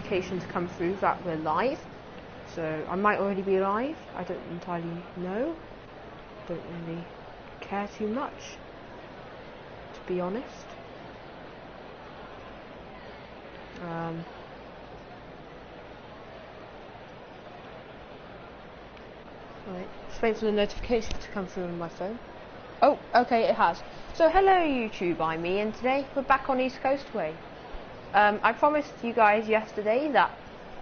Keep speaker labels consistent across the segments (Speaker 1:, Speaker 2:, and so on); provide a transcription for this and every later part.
Speaker 1: notification to come through that we're live. So I might already be live. I don't entirely know. Don't really care too much, to be honest. Right, just wait for the notification to come through on my phone. Oh, okay, it has. So hello YouTube, I'm Ian. Today we're back on East Coast Way. I promised you guys yesterday that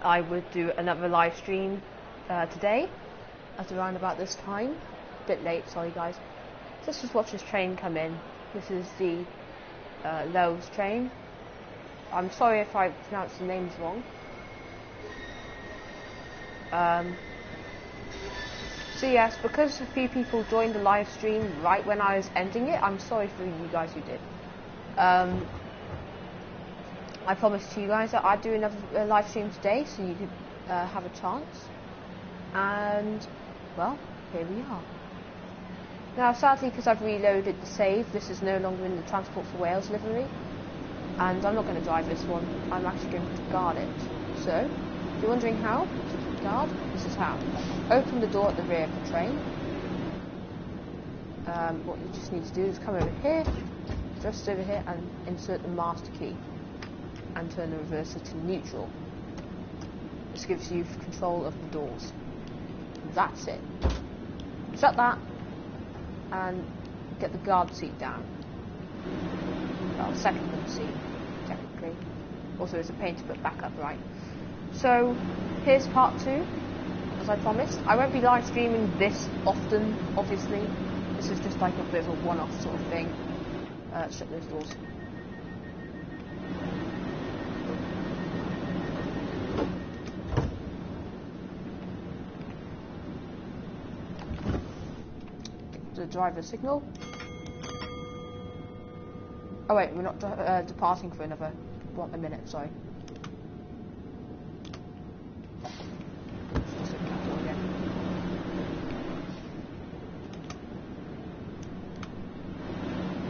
Speaker 1: I would do another live stream today at around about this time. A bit late, sorry guys. Let's just watch this train come in. This is the Lowe's train. I'm sorry if I pronounced the names wrong. So yes, because a few people joined the live stream right when I was ending it, I'm sorry for you guys who did. I promised to you guys that I'd do another live stream today, so you could have a chance. And, well, here we are. Now, sadly, because I've reloaded the save, this is no longer in the Transport for Wales livery. And I'm not going to drive this one, I'm actually going to guard it. So, if you're wondering how to guard, this is how. Open the door at the rear of the train. What you just need to do is come over here, just over here, and insert the master key. And turn the reverser to neutral. This gives you control of the doors. That's it. Shut that, and get the guard seat down. Well, second seat, technically. Also, it's a pain to put back up right. So, here's part 2, as I promised. I won't be live streaming this often, obviously. This is just like a bit of a one-off sort of thing. Shut those doors. The driver signal. Oh wait, we're not departing for another a minute, sorry.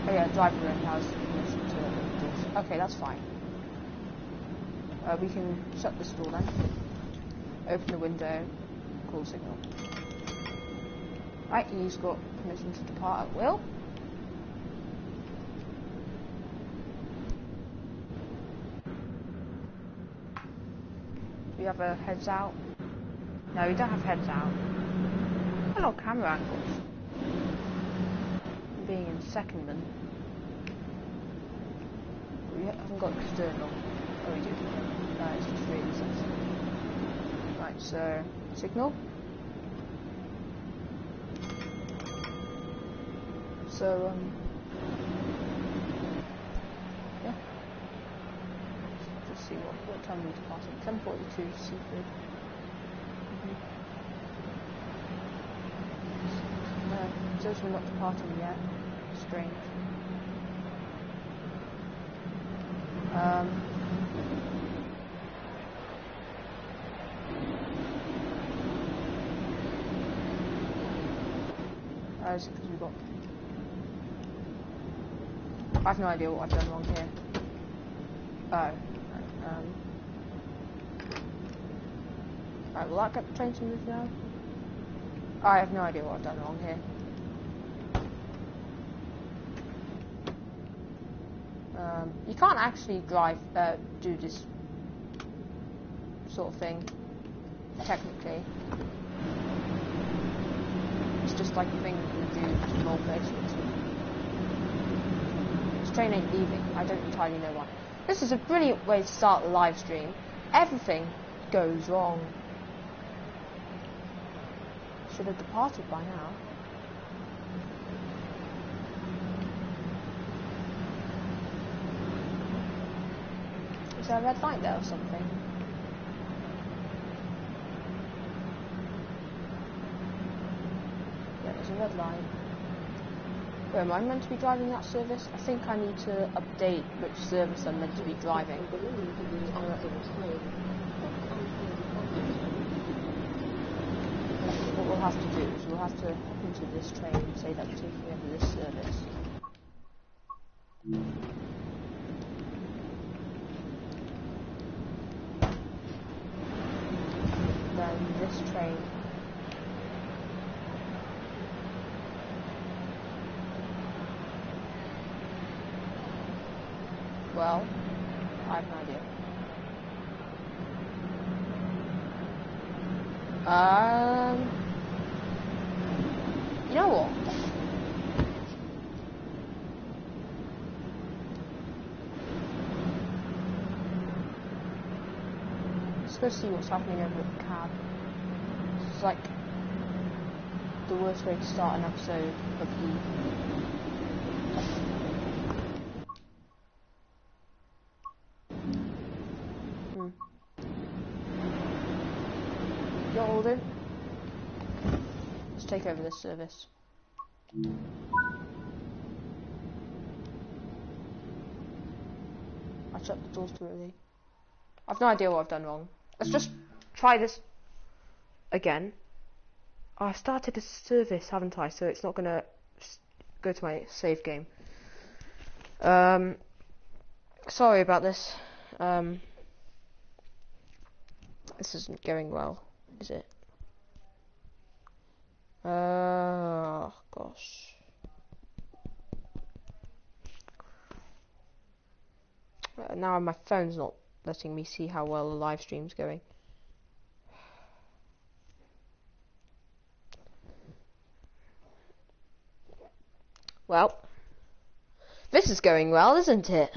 Speaker 1: Oh yeah, driver only has permission to open the doors. Okay, that's fine. We can shut this door then. Open the window, call signal. Right, he's got permission to depart at will. Do we have a heads out? No, we don't have heads out. Hello, camera angles. Being in secondment. We haven't got external. Oh, we do. No, it's just really sensitive. Right, so signal. So, yeah. Let's see what time we departed. 10:42 seafood. It says we're not departing yet. Strange. Is it because we got... I have no idea what I've done wrong here. Oh. Right, will that get the train to move now? I have no idea what I've done wrong here. You can't actually drive, do this sort of thing, technically. It's just like a thing you do to roll places. This train ain't leaving. I don't entirely know why. This is a brilliant way to start the live stream. Everything goes wrong. Should have departed by now. Is there a red light there or something? Yeah, there's a red light. Where am I meant to be driving that service? I think I need to update which service I'm meant to be driving. What we'll have to do is we'll have to hop into this train and say that we're taking over this service. this train. Well, I have no idea. You know what? Let's go see what's happening over at the cab. It's like the worst way to start an episode of the... You're all in? Let's take over this service. I shut the doors too early. I've no idea what I've done wrong. Let's just try this again. Oh, I started a service, haven't I? So it's not gonna go to my save game. Sorry about this. This isn't going well, is it? Oh gosh. Now my phone's not letting me see how well the live stream's going. Well, this is going well, isn't it?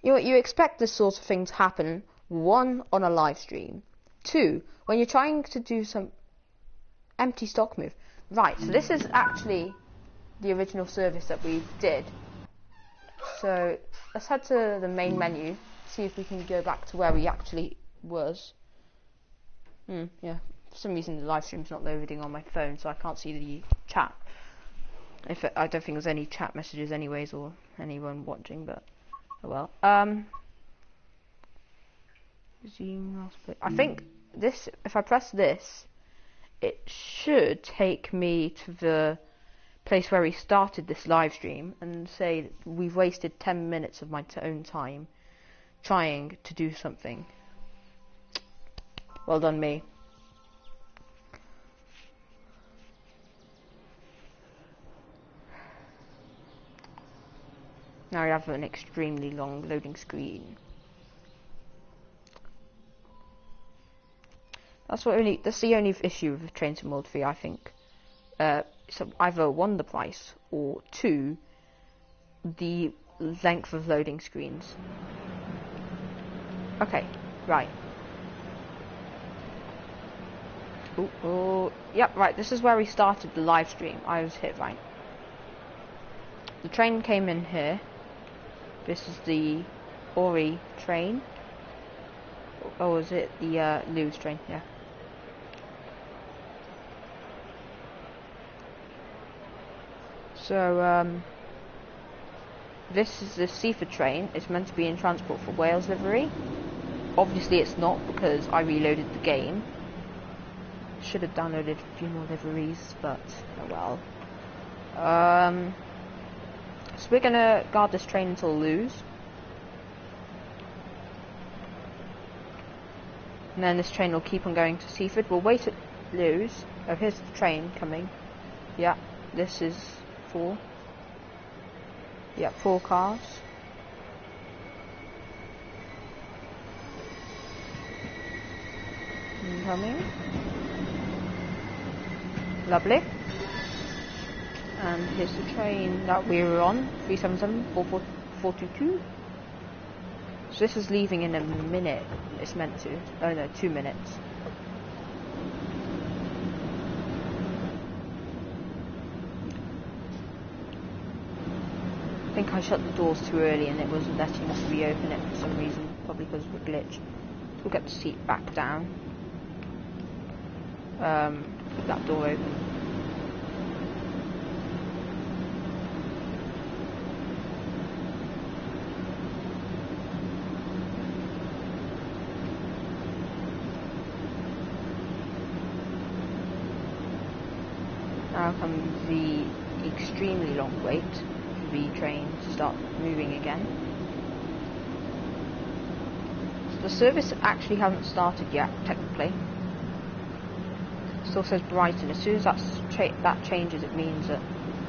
Speaker 1: You expect this sort of thing to happen, 1, on a live stream, 2, when you're trying to do some empty stock move. Right, so this is actually the original service that we did. So let's head to the main menu, see if we can go back to where we actually was. Yeah, for some reason the live stream's not loading on my phone, so I can't see the chat. I don't think there's any chat messages anyways, or anyone watching, but oh well. I think this, if I press this, it should take me to the place where we started this live stream and say that we've wasted 10 minutes of my own time trying to do something. Well done, me. Now we have an extremely long loading screen. That's the only issue with Train Sim World 3, I think. So either 1, the price, or 2, the length of loading screens. Okay, right. Yep, right, this is where we started the live stream. I was hit right. The train came in here. This is the Ori train. Or is it the Lewis train? Yeah. So, this is the Seaford train. It's meant to be in Transport for Wales livery. Obviously it's not, because I reloaded the game. Should have downloaded a few more liveries, but oh well. So we're gonna guard this train until lose. And then this train will keep on going to Seaford. We'll wait at Lewes. Oh, here's the train coming. Yeah, this is 4. Yeah, 4 cars. Incoming. Lovely. And here's the train that we were on, 377-422. So this is leaving in a minute. It's meant to. Oh no, 2 minutes. I think I shut the doors too early and it wasn't letting us reopen it for some reason, probably because of a glitch. We'll get the seat back down. Keep that door open. Now comes the extremely long wait for the train to start moving again. So the service actually hasn't started yet, technically. Still says Brighton. As soon as that changes, it means that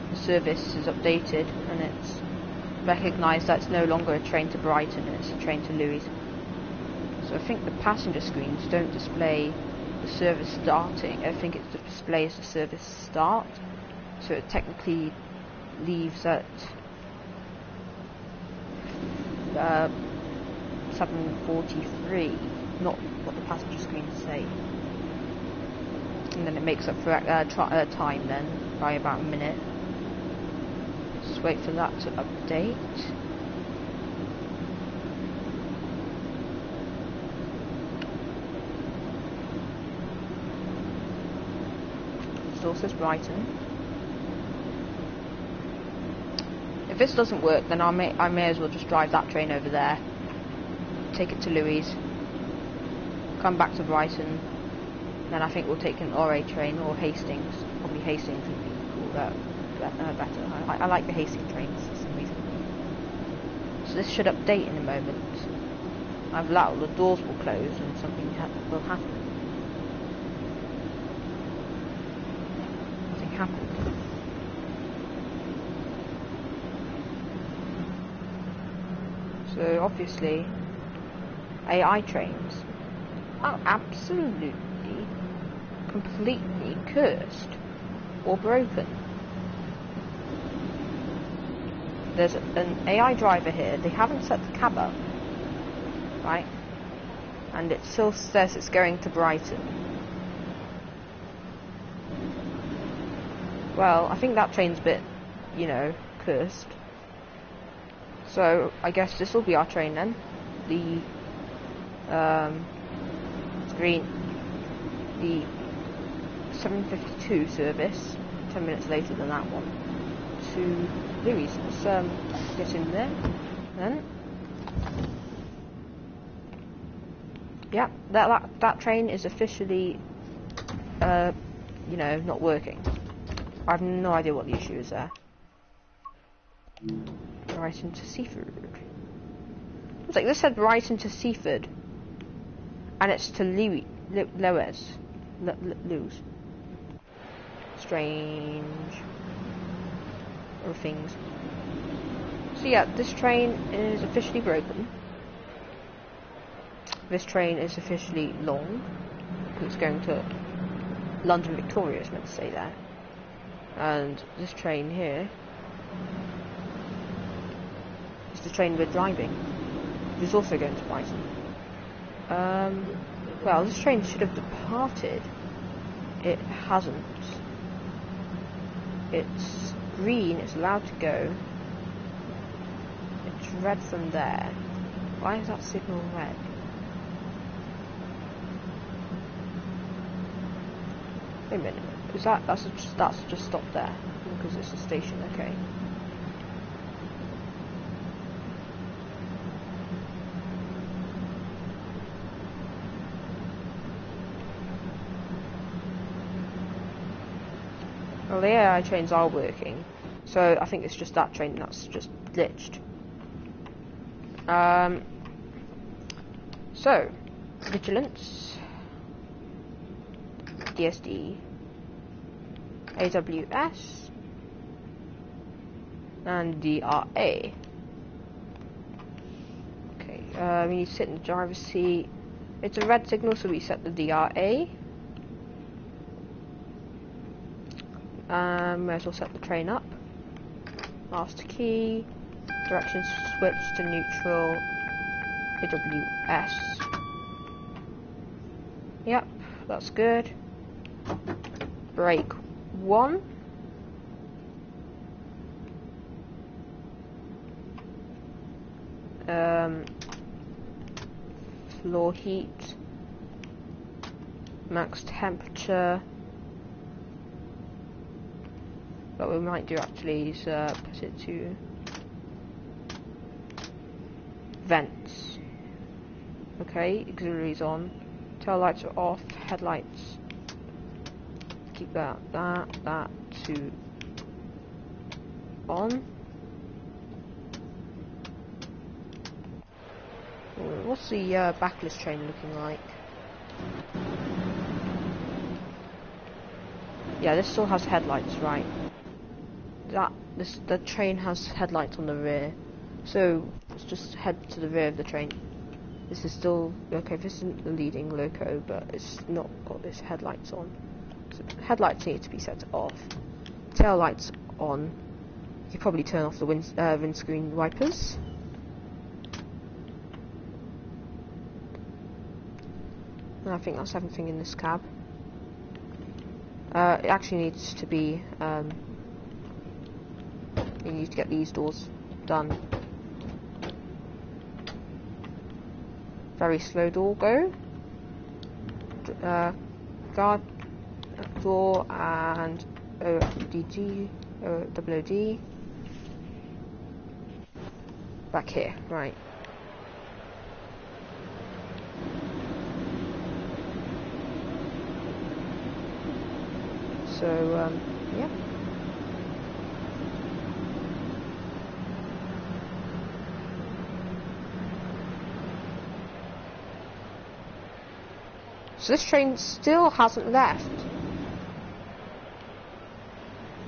Speaker 1: the service is updated and it's recognised that it's no longer a train to Brighton, it's a train to Lewes. So I think the passenger screens don't display the service starting. I think it displays the service start. So it technically leaves at 7:43, not what the passenger screens say. And then it makes up for time then by about a minute. Just wait for that to update. Still says Brighton. If this doesn't work, then I may as well just drive that train over there, take it to Lewes, come back to Brighton. Then I think we'll take an RA train or Hastings. Probably Hastings would be cool, better. I like the Hastings trains for some reason. So this should update in a moment. Either that or the doors will close and something will happen. Nothing happened. So obviously, AI trains are absolutely, completely cursed or broken. There's an AI driver here. They haven't set the cab up, right? And it still says it's going to Brighton. Well, I think that train's a bit, you know, cursed. So I guess this will be our train then. The the 7:52 service, 10 minutes later than that one, to Lewes. Let's get in there then. Yeah, that train is officially you know, not working. I have no idea what the issue is there. Brighton to Seaford. It's like this said Brighton to Seaford, and it's to Lewes. Strange or things. So yeah, this train is officially broken. This train is officially long. It's going to London Victoria, is meant to say that. And this train here is the train we're driving. It's also going to Brighton. Well, this train should have departed. It hasn't. It's green, it's allowed to go. It's red from there. Why is that signal red? Wait a minute. Is that's just stopped there because it's a station? Okay. Well, the AI trains are working, so I think it's just that train that's just glitched. So, Vigilance, DSD, AWS, and DRA. Okay, we need to sit in the driver's seat. It's a red signal, so we set the DRA. May as well set the train up. Master key, direction switch to neutral, AWS. Yep, that's good. Brake 1. Floor heat, max temperature. What we might do actually is put it to vents. Okay, auxiliaries on, tail lights are off, headlights. Keep that to on. What's the backless train looking like? Yeah, this still has headlights, right? The train has headlights on the rear. So let's just head to the rear of the train. This is still okay. This isn't the leading loco, but it's not got its headlights on. So headlights need to be set off. Tail lights on. You could probably turn off the windscreen wipers. And I think that's everything in this cab. It actually needs to be. You need to get these doors done. Very slow door go. Guard door and OOD. Back here, right. So, yeah. So this train still hasn't left.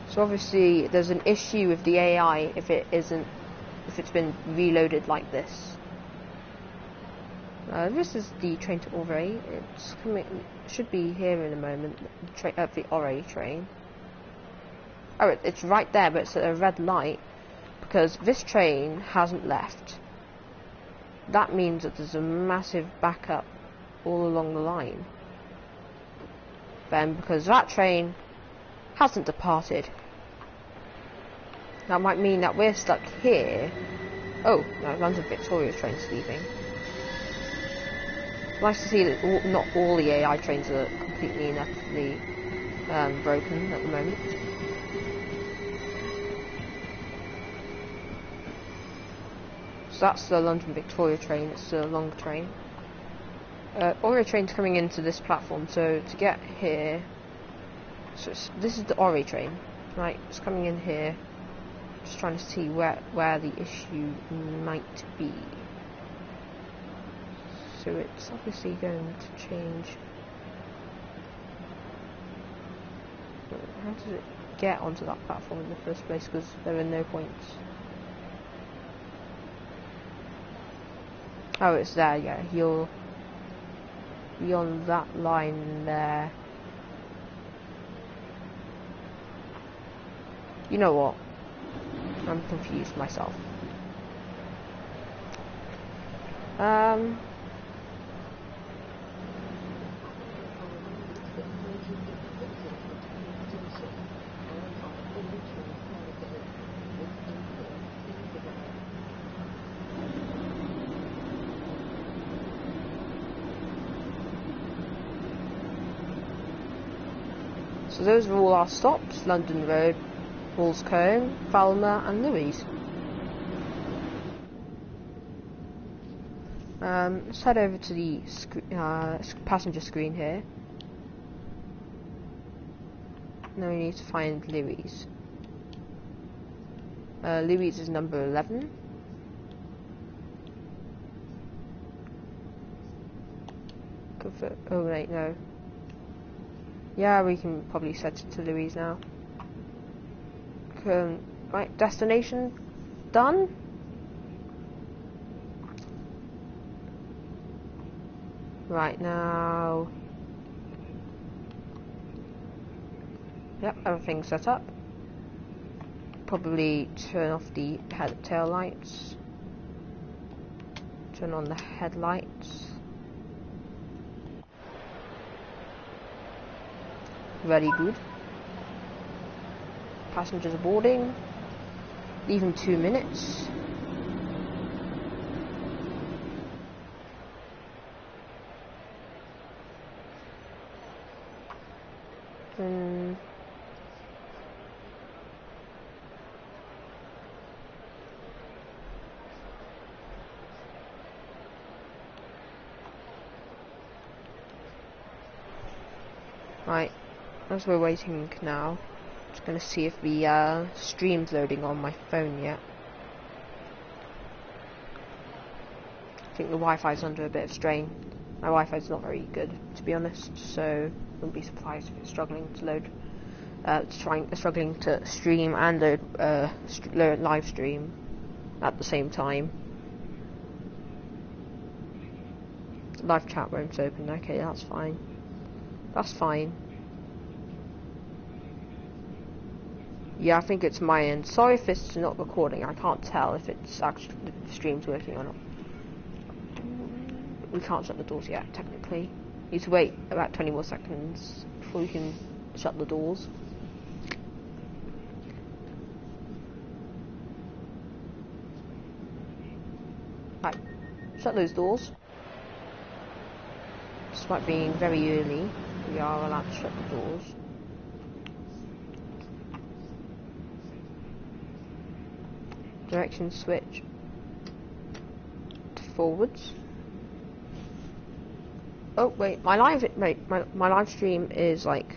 Speaker 1: So obviously there's an issue with the AI if it's been reloaded like this. This is the train to Auray. It's coming. Should be here in a moment. The Auray train. Oh, it's right there, but it's at a red light because this train hasn't left. That means that there's a massive backup all along the line. Then, because that train hasn't departed, that might mean that we're stuck here. Oh, no, London Victoria train's leaving. Nice to see that not all the AI trains are completely and utterly broken at the moment. So that's the London Victoria train, it's a long train. Auray train's coming into this platform, so to get here, so this is the Auray train, right, it's coming in here, just trying to see where the issue might be. So it's obviously going to change. How does it get onto that platform in the first place, because there are no points. Oh, it's there, yeah, you're on that line there. You know what? I'm confused myself. So those are all our stops: London Road, Walscombe, Falmer and Louise. Let's head over to the passenger screen here. Now we need to find Louise. Louise is number 11. Oh wait, no. Yeah, we can probably set it to Louise now. Right, destination done. Right now. Yep, everything's set up. Probably turn off the tail lights. Turn on the headlights. Very good. Passengers boarding. Leave in 2 minutes. Right, as we're waiting now, just going to see if the stream's loading on my phone yet. I think the Wi-Fi's under a bit of strain. My Wi-Fi's not very good, to be honest, so I wouldn't be surprised if it's struggling to load struggling to stream and live stream at the same time. Live chat room's open. Okay, that's fine. That's fine. Yeah, I think it's my end. Sorry if it's not recording. I can't tell if it's actually the stream's working or not. We can't shut the doors yet, technically. Need to wait about 20 more seconds before we can shut the doors. Right, shut those doors. Despite being very early, we are allowed to shut the doors. Direction switch to forwards. Oh wait, my live stream is like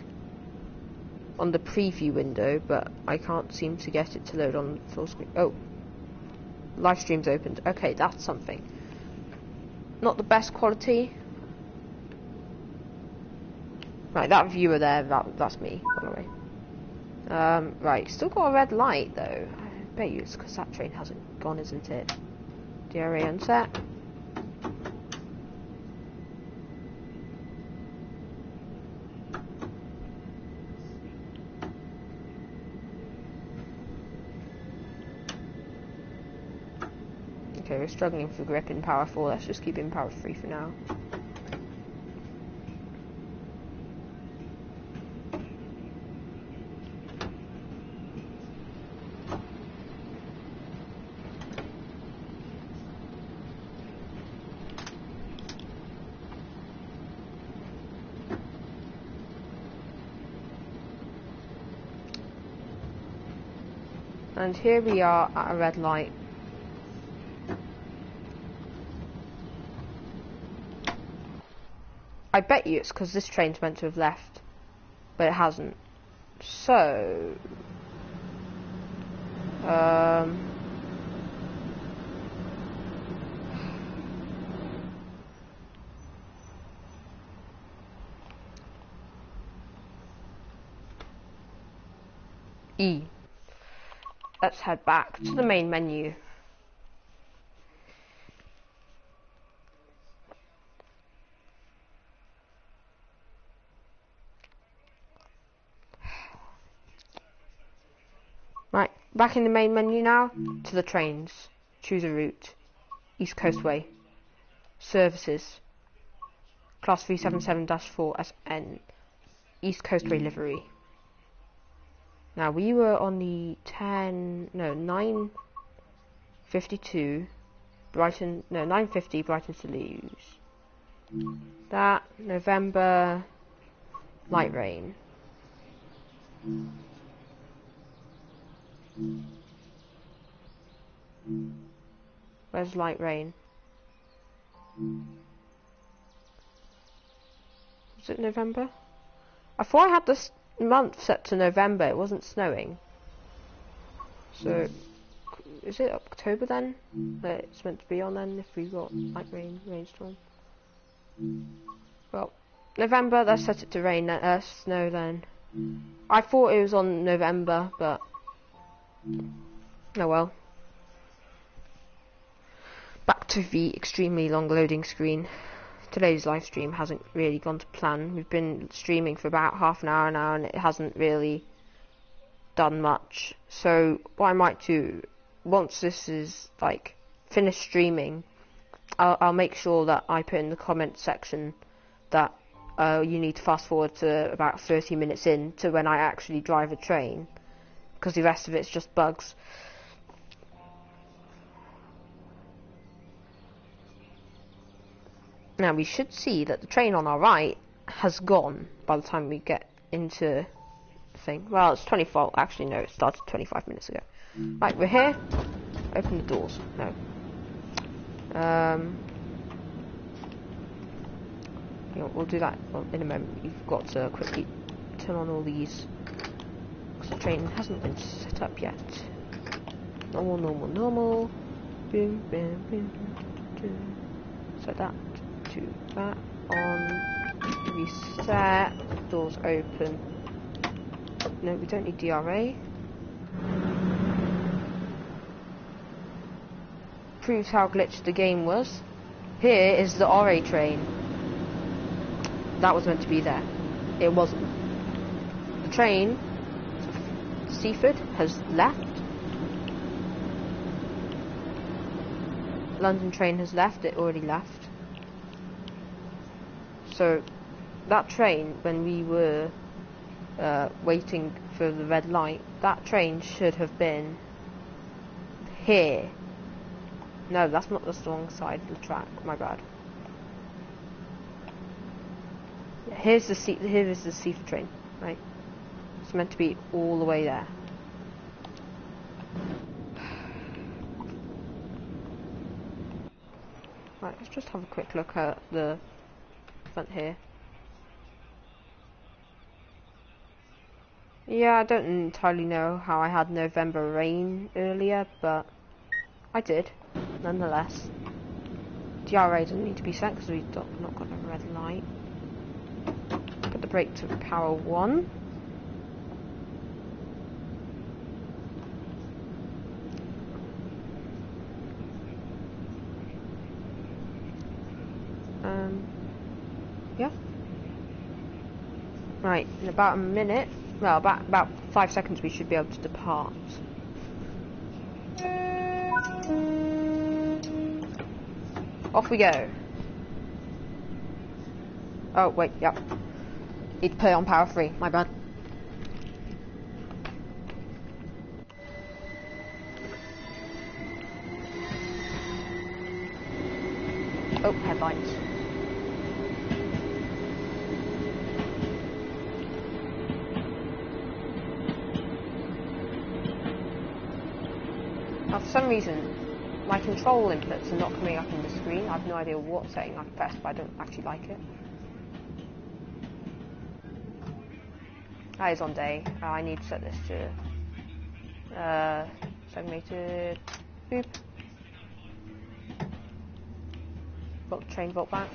Speaker 1: on the preview window, but I can't seem to get it to load on full screen. Oh, live stream's opened. Okay, that's something. Not the best quality. Right, that viewer there, that's me, by the way. Right, still got a red light though. I bet you it's because that train hasn't gone, isn't it? DRA unset. Okay, we're struggling for grip in power 4. Let's just keep in power 3 for now. And here we are at a red light. I bet you it's because this train's meant to have left, but it hasn't. So, E. Let's head back to the main menu. Right, back in the main menu now, to the trains. Choose a route. East Coast Way. Services. Class 377-4SN. East Coast Way livery. Now, we were on the 9:52 Brighton, no, 9:50 Brighton to Toulouse. That, November, light rain. Where's light rain? Was it November? I thought I had this month set to November. It wasn't snowing. So, is it October then? That it's meant to be on then if we got light rain, rainstorm. Well, November, let's set it to rain, snow then. I thought it was on November, but oh well. Back to the extremely long loading screen. Today's live stream hasn't really gone to plan. We've been streaming for about half an hour now and it hasn't really done much. So what I might do, once this is like finished streaming, I'll make sure that I put in the comment section that you need to fast forward to about 30 minutes in to when I actually drive a train, because the rest of it's just bugs. Now we should see that the train on our right has gone by the time we get into the thing. Well, it's 24, actually no, it started 25 minutes ago. Right, we're here. Open the doors. No. We'll do that in a moment. You've got to quickly turn on all these, because the train hasn't been set up yet. Normal, normal, normal. Boom, boom, boom, boom. Set that to that. On. Reset. Doors open. No, we don't need DRA. Proves how glitched the game was. Here is the RA train. That was meant to be there. It wasn't. The train, Seaford, has left. London train has left. It already left. So that train, when we were waiting for the red light, that train should have been here. No, that's not the wrong side of the track. My bad. Yeah, here is the Seaford train, right? It's meant to be all the way there. Right, let's just have a quick look at the front here. Yeah, I don't entirely know how I had November rain earlier, but I did, nonetheless. DRA doesn't need to be sent because we've not got a red light. Put the brake to power 1. Yeah. Right, in about a minute, well, about 5 seconds, we should be able to depart. Off we go. Oh, wait, yep. Need to put it on power 3, my bad. Oh, headlights. Now, for some reason, my control inputs are not coming up on the screen. I have no idea what setting I've pressed, but I don't actually like it. That is on day. I need to set this to segmented. Boop. Got the train vault back.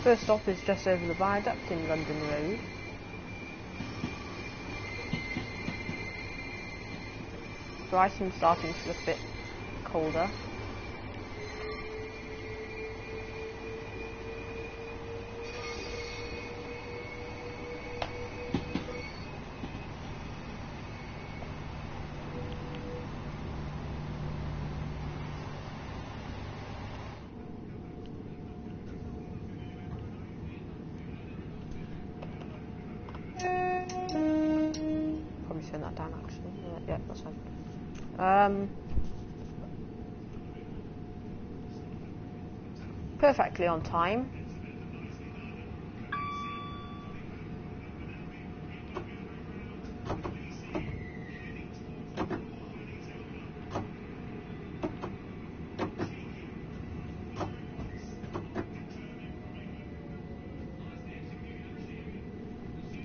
Speaker 1: First stop is just over the viaduct in London Road. Brighton's starting to look a bit colder. Probably turn that down actually. Yeah, that's fine. Perfectly on time.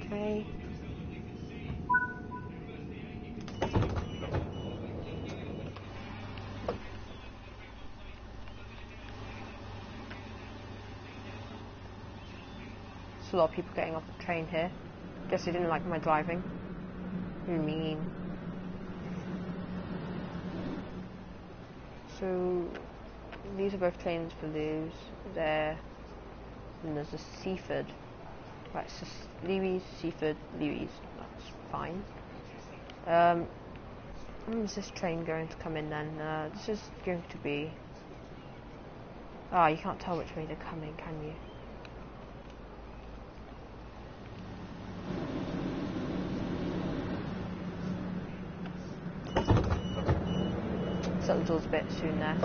Speaker 1: Okay. A lot of people getting off the train here. Guess they didn't like my driving. Mean. So these are both trains for Lewes. There, and there's a Seaford. Right, so Lewes, Seaford, Lewes. That's fine. When is this train going to come in then? This is going to be. Ah, you can't tell which way they're coming, can you? Set the doors a bit soon there.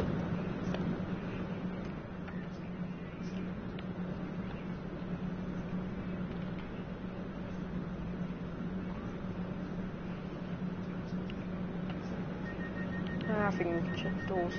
Speaker 1: I think we can shut the doors.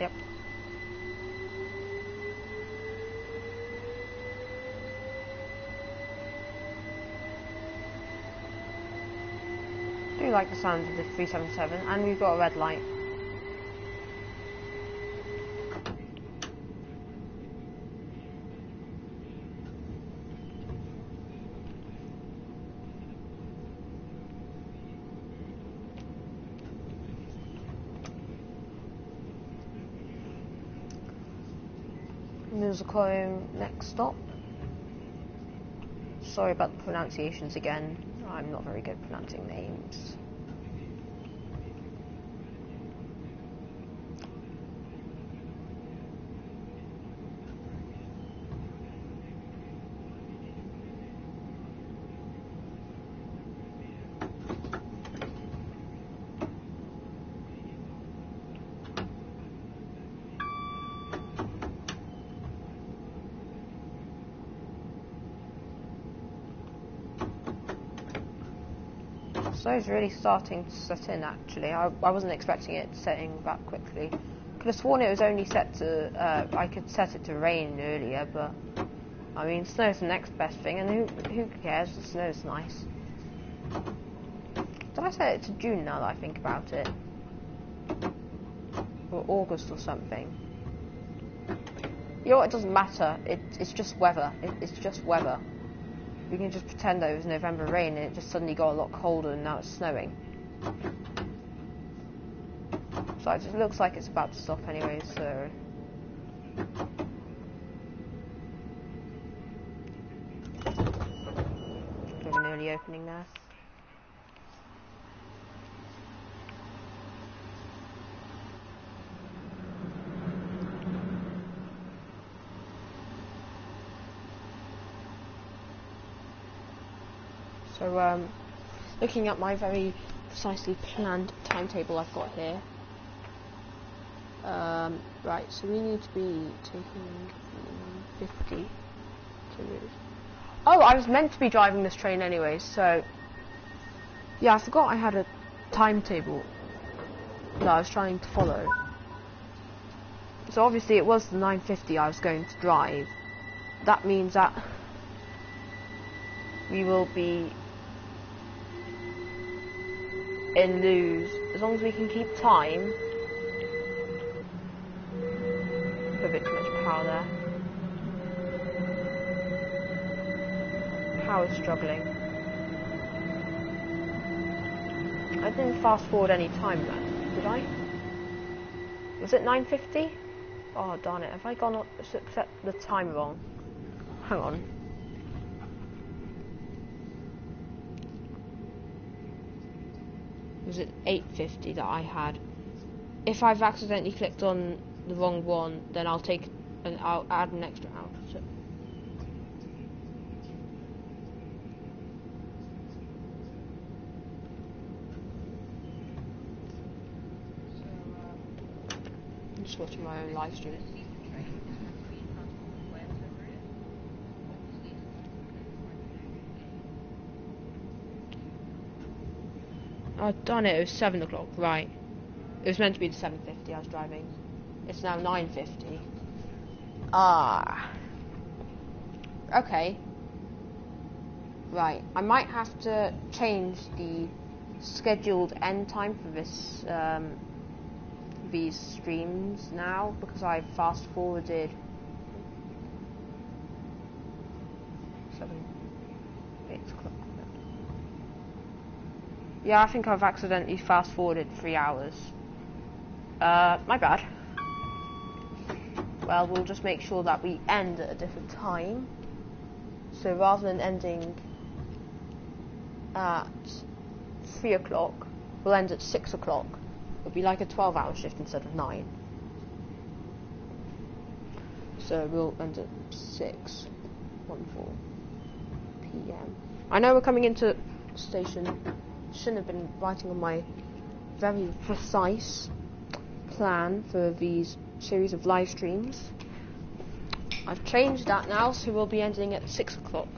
Speaker 1: Yep. I do like the sound of the 377, and we've got a red light. Musicome, next stop. Sorry about the pronunciations again. I'm not very good at pronouncing names. So it's really starting to set in actually. I wasn't expecting it setting that quickly. Could have sworn it was only set to, I could set it to rain earlier, but I mean snow's the next best thing, and who cares, the snow's nice. Did I set it to June now that I think about it? Or August or something? You know what, it doesn't matter, it's just weather, it's just weather. We can just pretend that it was November rain and it just suddenly got a lot colder and now it's snowing. So it just looks like it's about to stop anyway, so... Bit of an early opening there. So, looking at my very precisely planned timetable I've got here. Right, so we need to be taking 50 to... Oh, I was meant to be driving this train anyway, so... Yeah, I forgot I had a timetable that I was trying to follow. So obviously it was the 9:50 I was going to drive. That means that we will be in lose as long as we can keep time. Put a bit too much power there. Power's struggling. I didn't fast forward any time then, did I? Was it 9:50? Oh darn it, have I gone up set the time wrong? Hang on. Was it 8:50 that I had? If I've accidentally clicked on the wrong one, then I'll add an extra hour. So. I'm just watching my own live stream. Oh darn it, it was 7 o'clock, right. It was meant to be the 7:50 I was driving. It's now 9:50. Ah. Okay. Right, I might have to change the scheduled end time for this, these streams now, because I've fast forwarded 8 o'clock. Yeah, I think I've accidentally fast forwarded 3 hours. My bad. Well, we'll just make sure that we end at a different time. So rather than ending at 3 o'clock, we'll end at 6 o'clock. It'll be like a 12-hour shift instead of 9. So we'll end at 6:14 p.m. I know we're coming into station. Shouldn't have been writing on my very precise plan for these series of live streams. I've changed that now, so we'll be ending at 6 o'clock.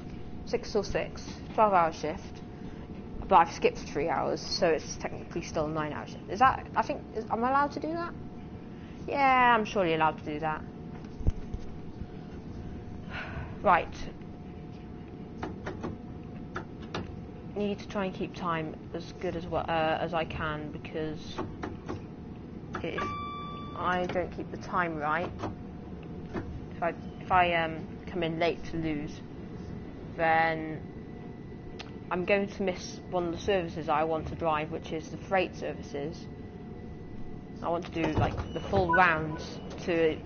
Speaker 1: 6 till 6. 12-hour shift. But I've skipped 3 hours, so it's technically still a 9-hour shift. Is that... am I allowed to do that? Yeah, I'm surely allowed to do that. Right. Need to try and keep time as good as I can, because if I don't keep the time right, if I come in late to lose, then I'm going to miss one of the services I want to drive, which is the freight services. I want to do like the full rounds to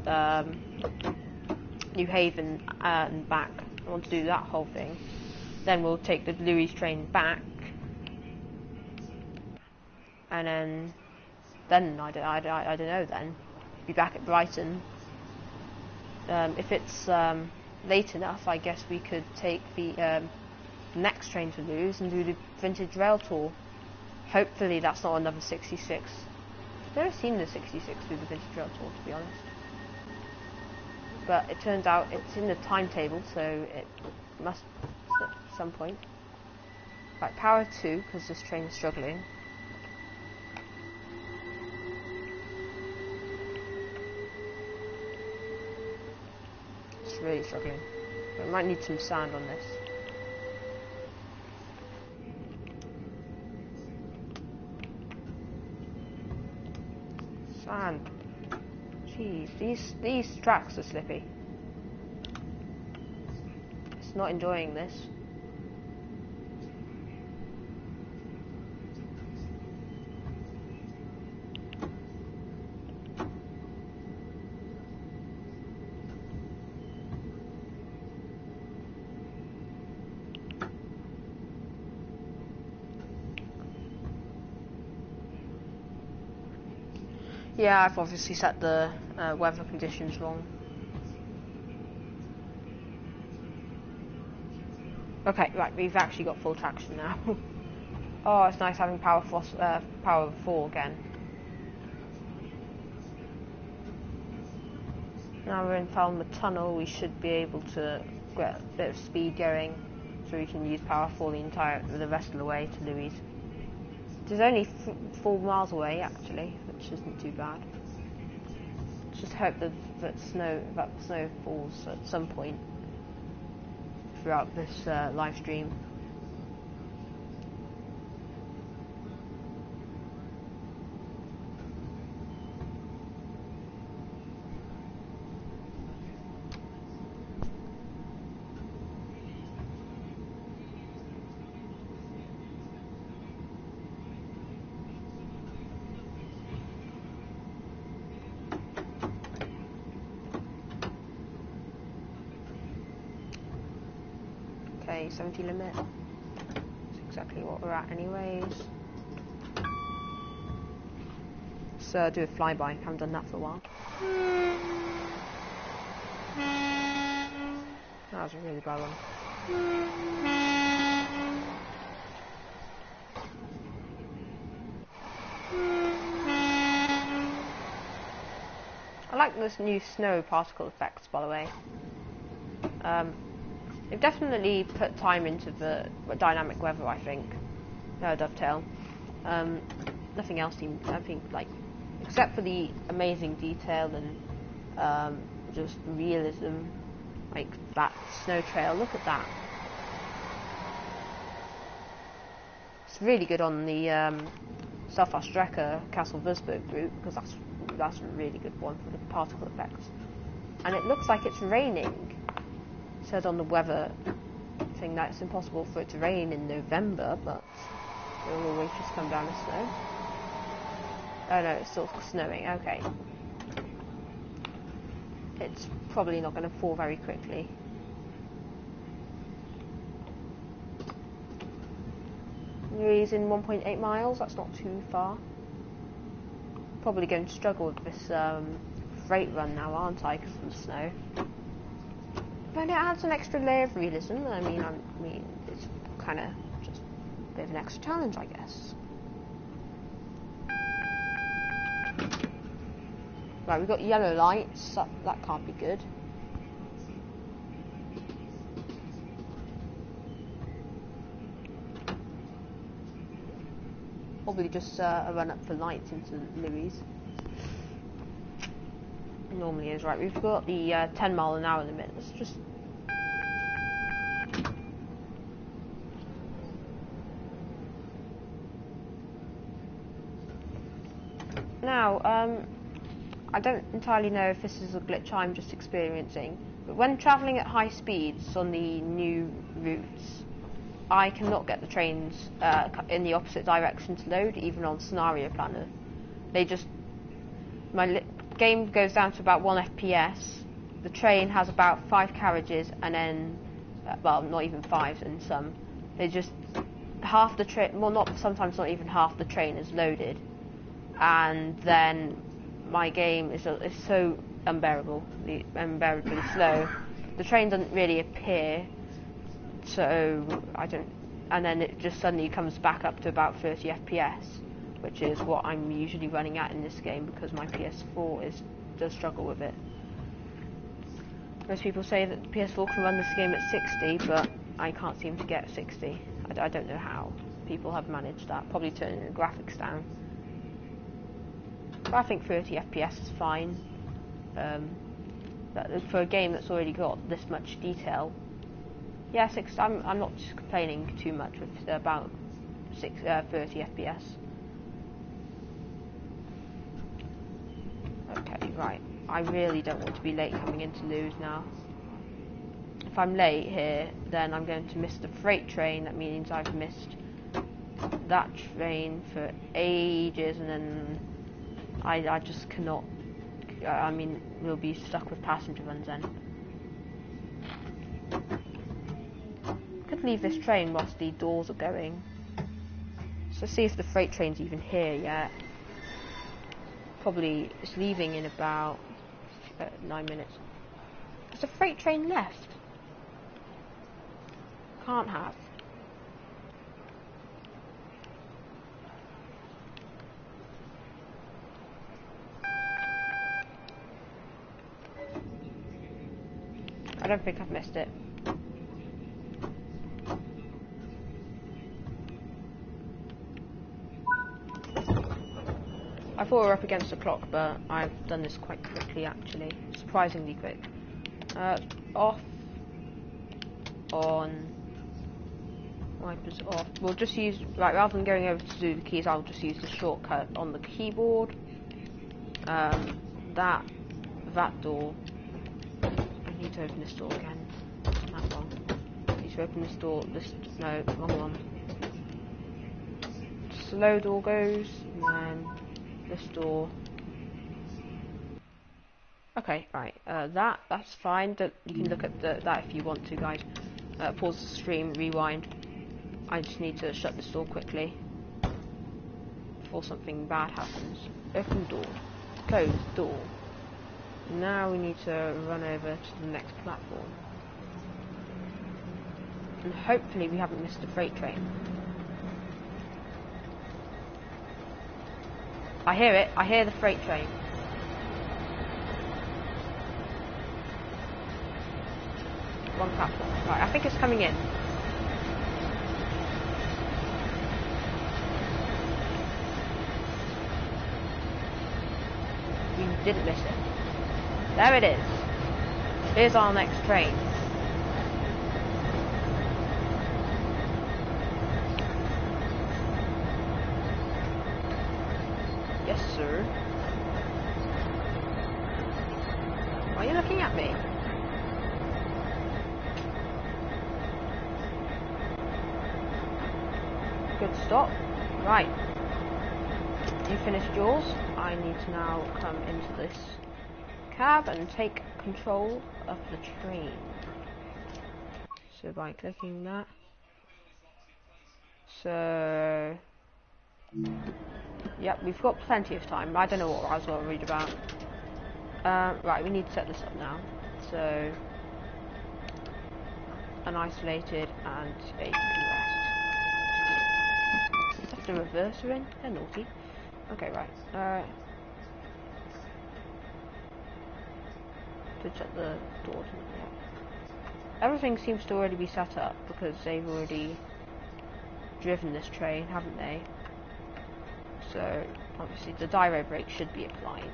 Speaker 1: New Haven and back. I want to do that whole thing. Then we'll take the Louis train back, and then I don't know. Then be back at Brighton. If it's late enough, I guess we could take the next train to Lewes and do the vintage rail tour. Hopefully that's not another 66. I've never seen the 66 do the vintage rail tour, to be honest. But it turns out it's in the timetable, so it must at some point. Right, power 2, because this train is struggling. It's really struggling. We might need some sand on this. Sand. Jeez, these tracks are slippy. It's not enjoying this. Yeah, I've obviously set the weather conditions wrong. Okay, right, we've actually got full traction now. Oh, it's nice having power 4 again. Now we're in Falmouth Tunnel, we should be able to get a bit of speed going, so we can use power 4 the rest of the way to Louis. It's only 4 miles away, actually, which isn't too bad. Just hope that snow falls at some point throughout this live stream. Okay, 70 limit. That's exactly what we're at anyways. Let's do a flyby. Haven't done that for a while. That was a really bad one. I like this new snow particle effects, by the way. They've definitely put time into the dynamic weather, I think. Dovetail. Nothing else seemed, I think, like, except for the amazing detail and just realism, like that snow trail. Look at that. It's really good on the South Astreca Castle Würzburg route, because that's a really good one for the particle effects. And it looks like it's raining. It says on the weather thing that it's impossible for it to rain in November, but it will always just come down as snow. Oh no, it's still snowing. Okay. It's probably not going to fall very quickly. He's in 1.8 miles. That's not too far. Probably going to struggle with this freight run now, aren't I, because of the snow. But it adds an extra layer of realism. I mean, it's kind of just a bit of an extra challenge, I guess. Right, we've got yellow lights. That can't be good. Probably just a run up for lights into Louis. normally is. Right, we've got the 10 mile an hour limit. Let's just... Now, I don't entirely know if this is a glitch I'm just experiencing, but when travelling at high speeds on the new routes, I cannot get the trains in the opposite direction to load, even on Scenario Planner. They just... My game goes down to about 1 FPS, the train has about 5 carriages, and then... well, not even 5 in some. They just... half the train... well, sometimes not even half the train is loaded. And then my game is so unbearably slow. The train doesn't really appear, so I don't, and then it just suddenly comes back up to about 30 FPS, which is what I'm usually running at in this game because my PS4 does struggle with it. Most people say that the PS4 can run this game at 60, but I can't seem to get 60. I don't know how people have managed that. Probably turning the graphics down. But I think 30 FPS is fine. For a game that's already got this much detail. Yeah, I'm not just complaining too much with about 30 FPS. Okay, right. I really don't want to be late coming into Lewes now. If I'm late here, then I'm going to miss the freight train. That means I've missed that train for ages, and then I just cannot. I mean, we'll be stuck with passenger runs then. Could leave this train whilst the doors are going. So see if the freight train's even here yet. Probably it's leaving in about 9 minutes. Has the freight train left? Can't have. I don't think I've missed it. I thought we were up against the clock, but I've done this quite quickly actually. Surprisingly quick. Off. On. Wipers off. We'll just use, right, rather than going over to do the keys, I'll just use the shortcut on the keyboard. That door. I need to open this door again. That one. I need to open this door. No, wrong one. Slow door goes, and then this door. Okay, right. That's fine. You can look at that if you want to, guys. Pause the stream, rewind. I just need to shut this door quickly before something bad happens. Open door. Close door. Now we need to run over to the next platform. And hopefully we haven't missed a freight train. I hear it. I hear the freight train. One platform. Right, I think it's coming in. We didn't miss it. There it is. Here's our next train. Yes, sir. Why are you looking at me? Good stop. Right. You finished yours. I need to now come into this cab and take control of the train. So by clicking that. So... Yep, we've got plenty of time. I don't know what I was worried about. Right, we need to set this up now. So... Unisolated and a rest. Left the reverser in? They're naughty. Okay, right. To shut the doors. Yeah. Everything seems to already be set up because they've already driven this train, haven't they? So obviously the gyro brake should be applied.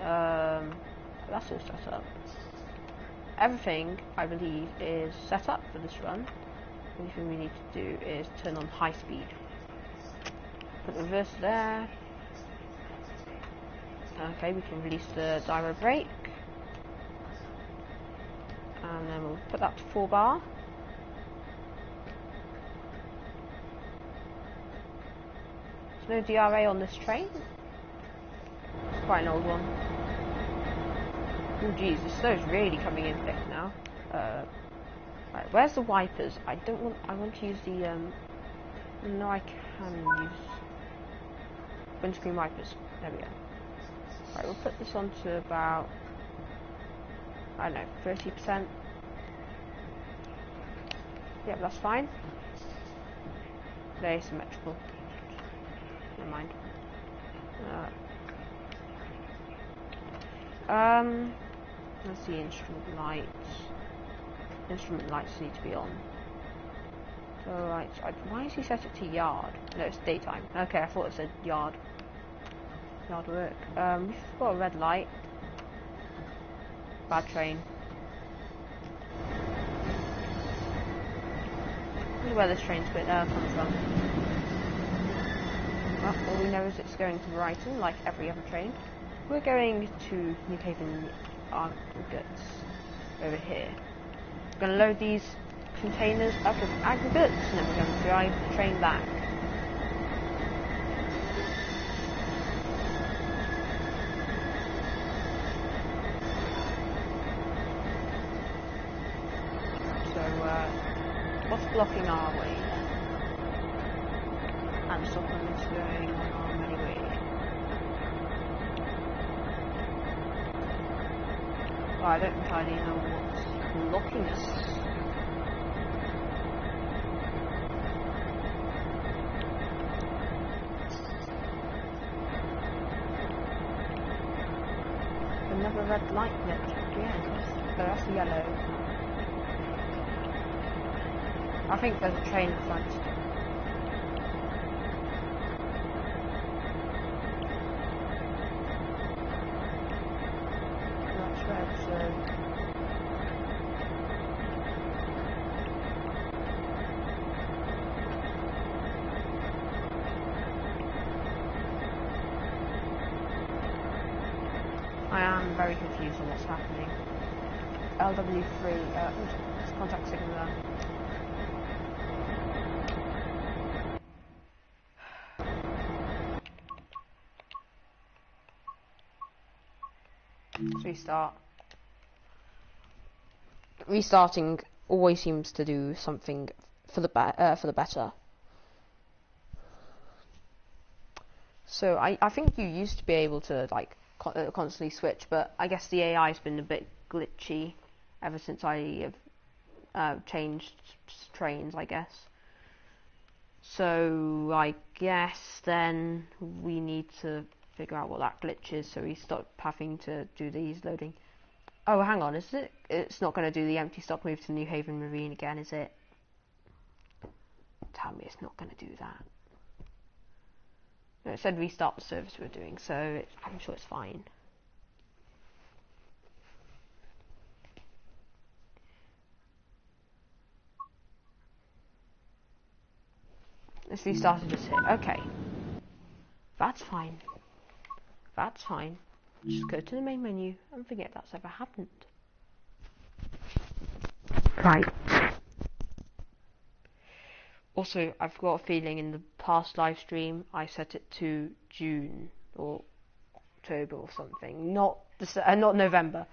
Speaker 1: That's all set up. Everything, I believe, is set up for this run. The only thing we need to do is turn on high speed. Put the reverse there. Okay, we can release the gyro brake. And then we'll put that to 4 bar. There's no DRA on this train. It's quite an old one. Oh geez, the snow's really coming in thick now. Right, where's the wipers? I want to use the, no I can use windscreen wipers. There we go. Right, we'll put this on to about, I don't know, 30%. Yep, that's fine. They're asymmetrical. Never mind. Let's see, instrument lights. Instrument lights need to be on. So lights. Why has he set it to yard? No, it's daytime. Okay, I thought it said yard. Yard work. We've got a red light. Bad train. I wonder where this train's going to come from. Well, all we know is it's going to Brighton, like every other train. We're going to New Haven aggregates over here. We're going to load these containers up with aggregates, and then we're going to drive the train back. So, what's blocking our way then? And Stockholm is going on our merry way. Well, I don't entirely know what's blocking us. Another red light glitch again. That's yellow. I think there's a train in front. That's red, so... I am very confused on what's happening. LW3, let's contact signal there. Let's restart. Restarting always seems to do something for the better. So I think you used to be able to like constantly switch, but I guess the AI's been a bit glitchy ever since I have changed trains, I guess. So I guess then we need to figure out what that glitch is, so we stop having to do these loading. Oh, hang on, is it? It's not going to do the empty stock move to New Haven Marine again, is it? Tell me it's not going to do that. No, it said restart the service we're doing, so I'm sure it's fine. Let's restart it just here. Okay. That's fine. That's fine. Just go to the main menu and forget that's ever happened. Right. Also, I've got a feeling in the past live stream I set it to June or October or something, not November.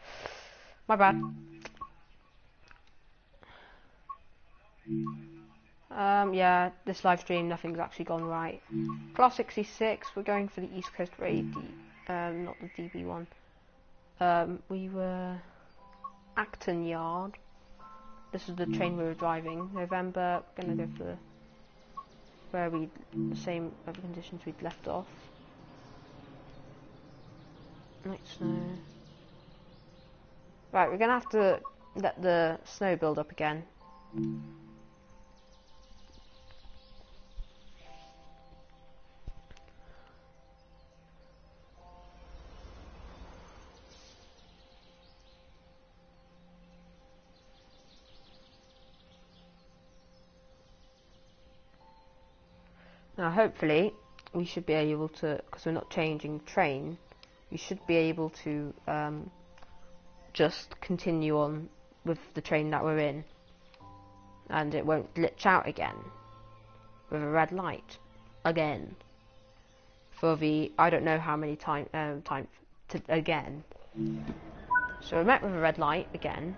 Speaker 1: My bad. Yeah, this live stream, nothing's actually gone right. Class 66, we're going for the East Coast Raid, not the DB one. We were Acton Yard. This is the train we were driving. November, gonna go for the same other conditions we'd left off. Night snow. Right, we're gonna have to let the snow build up again. Now hopefully we should be able to, because we're not changing train, we should be able to just continue on with the train that we're in, and it won't glitch out again with a red light again for the I don't know how many time again. So we're met with a red light again.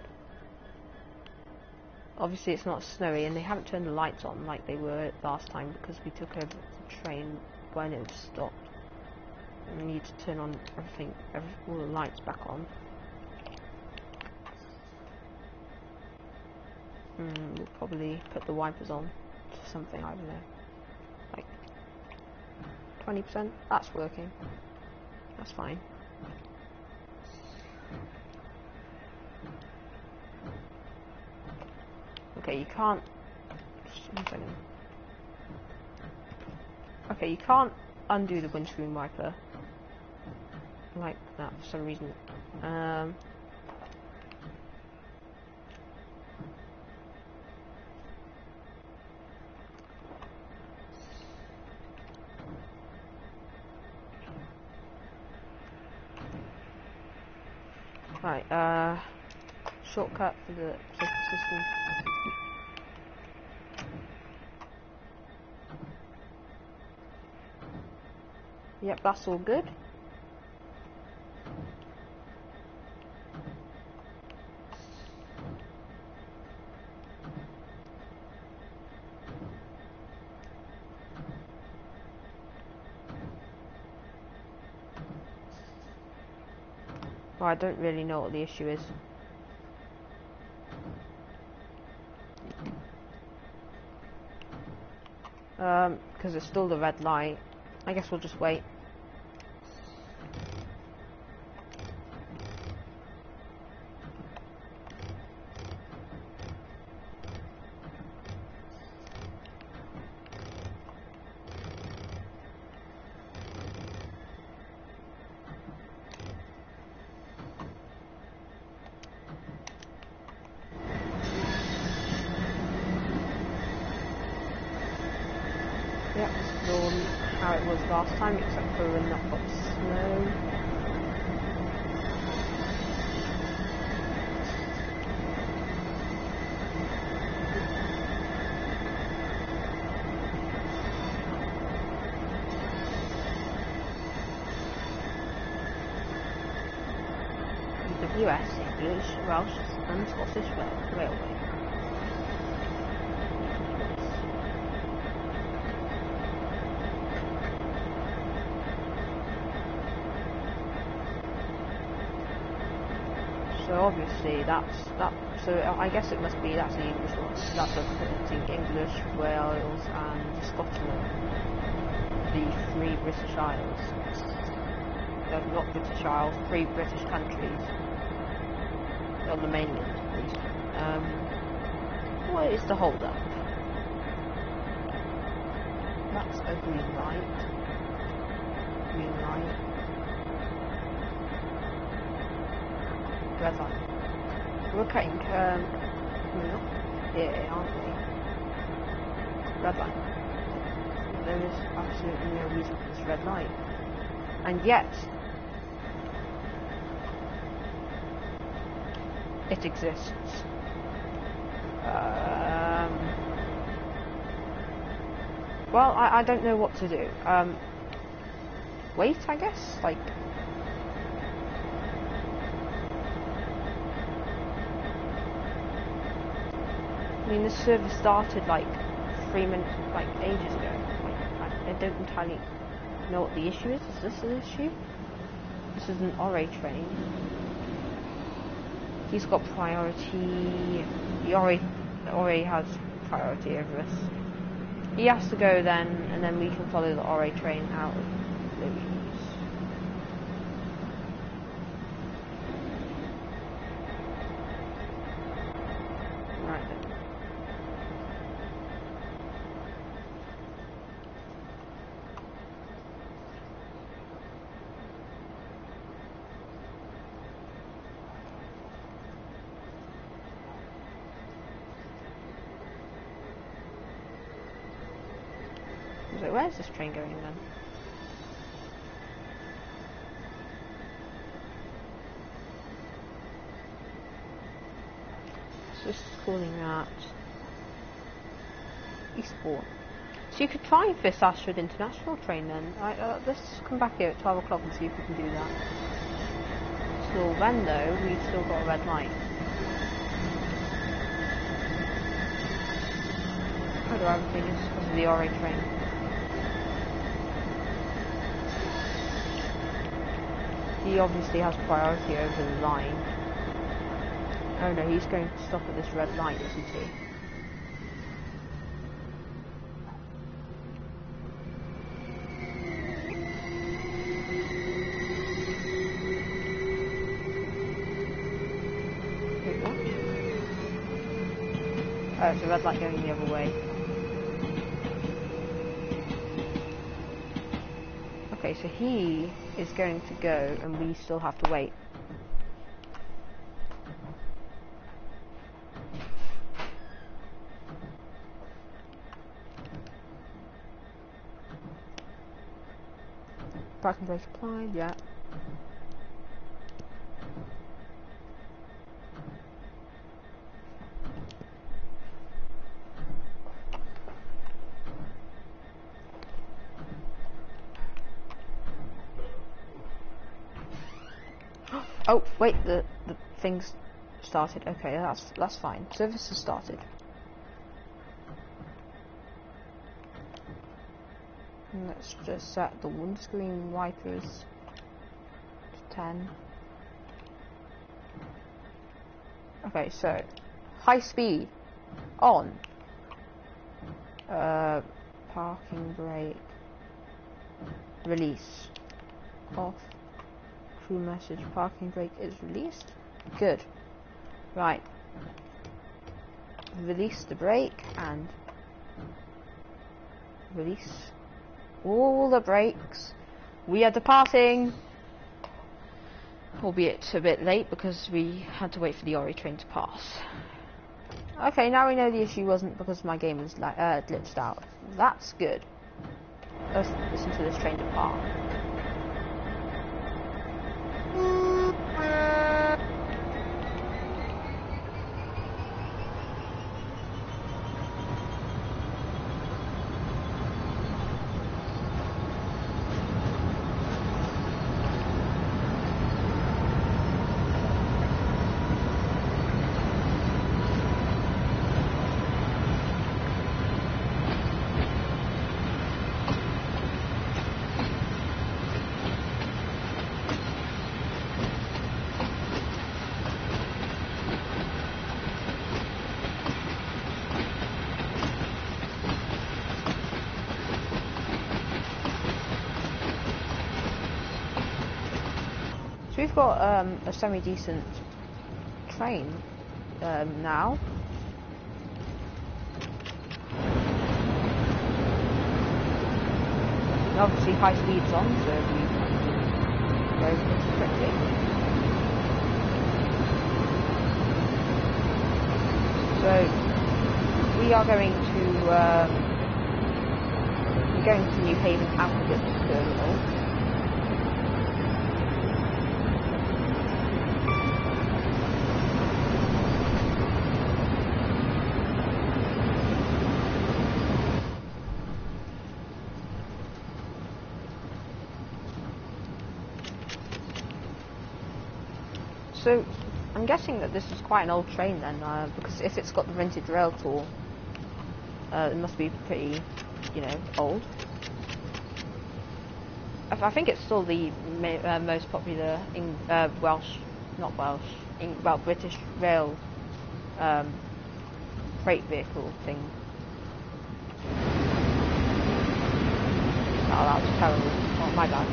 Speaker 1: Obviously it's not snowy and they haven't turned the lights on like they were last time because we took over the train when it was stopped. And we need to turn on all the lights back on. We'll probably put the wipers on to something, I don't know, like 20%. That's working. That's fine. Okay, you can't. Okay, you can't undo the windscreen wiper like that for some reason. Right, shortcut for the safety system. Yep, that's all good. Well, I don't really know what the issue is. Because it's still the red light. I guess we'll just wait. Yep, it's all how it was last time, except for when that got snow. US English, Welsh and Scottish Railway. So obviously that's that. So I guess it must be that's the English one. That's between English, Wales, and Scotland, the three British Isles. No, not British Isles, three British countries on the mainland, at least. What is the hold up? That's a green light. Green light. Red light. We're cutting, we're not here, aren't we? Red light. There is absolutely no reason for this red light. And yet, it exists. Well, I don't know what to do. Wait, I guess? Like... I mean, this service started like 3 minutes, like ages ago. Like, I don't entirely know what the issue is. Is this an issue? This is an Ore train. He's got priority. The Ore has priority over us. He has to go then, and then we can follow the Ore train out of Louise. Right then. Wait, where's this train going then? So this is calling at Eastbourne. So you could try for this Ashford International train then. Let's come back here at 12 o'clock and see if we can do that. Till then though, we've still got a red light. How do everything is because of the orange train. He obviously has priority over the line. Oh no, he's going to stop at this red light, isn't he? Wait, what? Oh, it's a red light going the other way. Okay, so he is going to go and we still have to wait. Parking brake applied, yeah. Oh, wait, the thing's started. Okay, that's fine. Service has started. And let's just set the windscreen wipers to 10. Okay, so high speed on. Parking brake. Release. Off. Crew message. Parking brake is released. Good. Right. Release the brake and release all the brakes. We are departing. Albeit a bit late because we had to wait for the Ori train to pass. Okay, now we know the issue wasn't because my game was like glitched out. That's good. Let's listen to this train depart. We've got a semi-decent train now. And obviously high speed's on, so we go pretty quickly. So we are going to New Haven Aggregate Terminal. So, I'm guessing that this is quite an old train then, because if it's got the vintage rail tool, it must be pretty, you know, old. I think it's still the most popular British rail freight vehicle thing. Oh, that was terrible. Oh, my bad.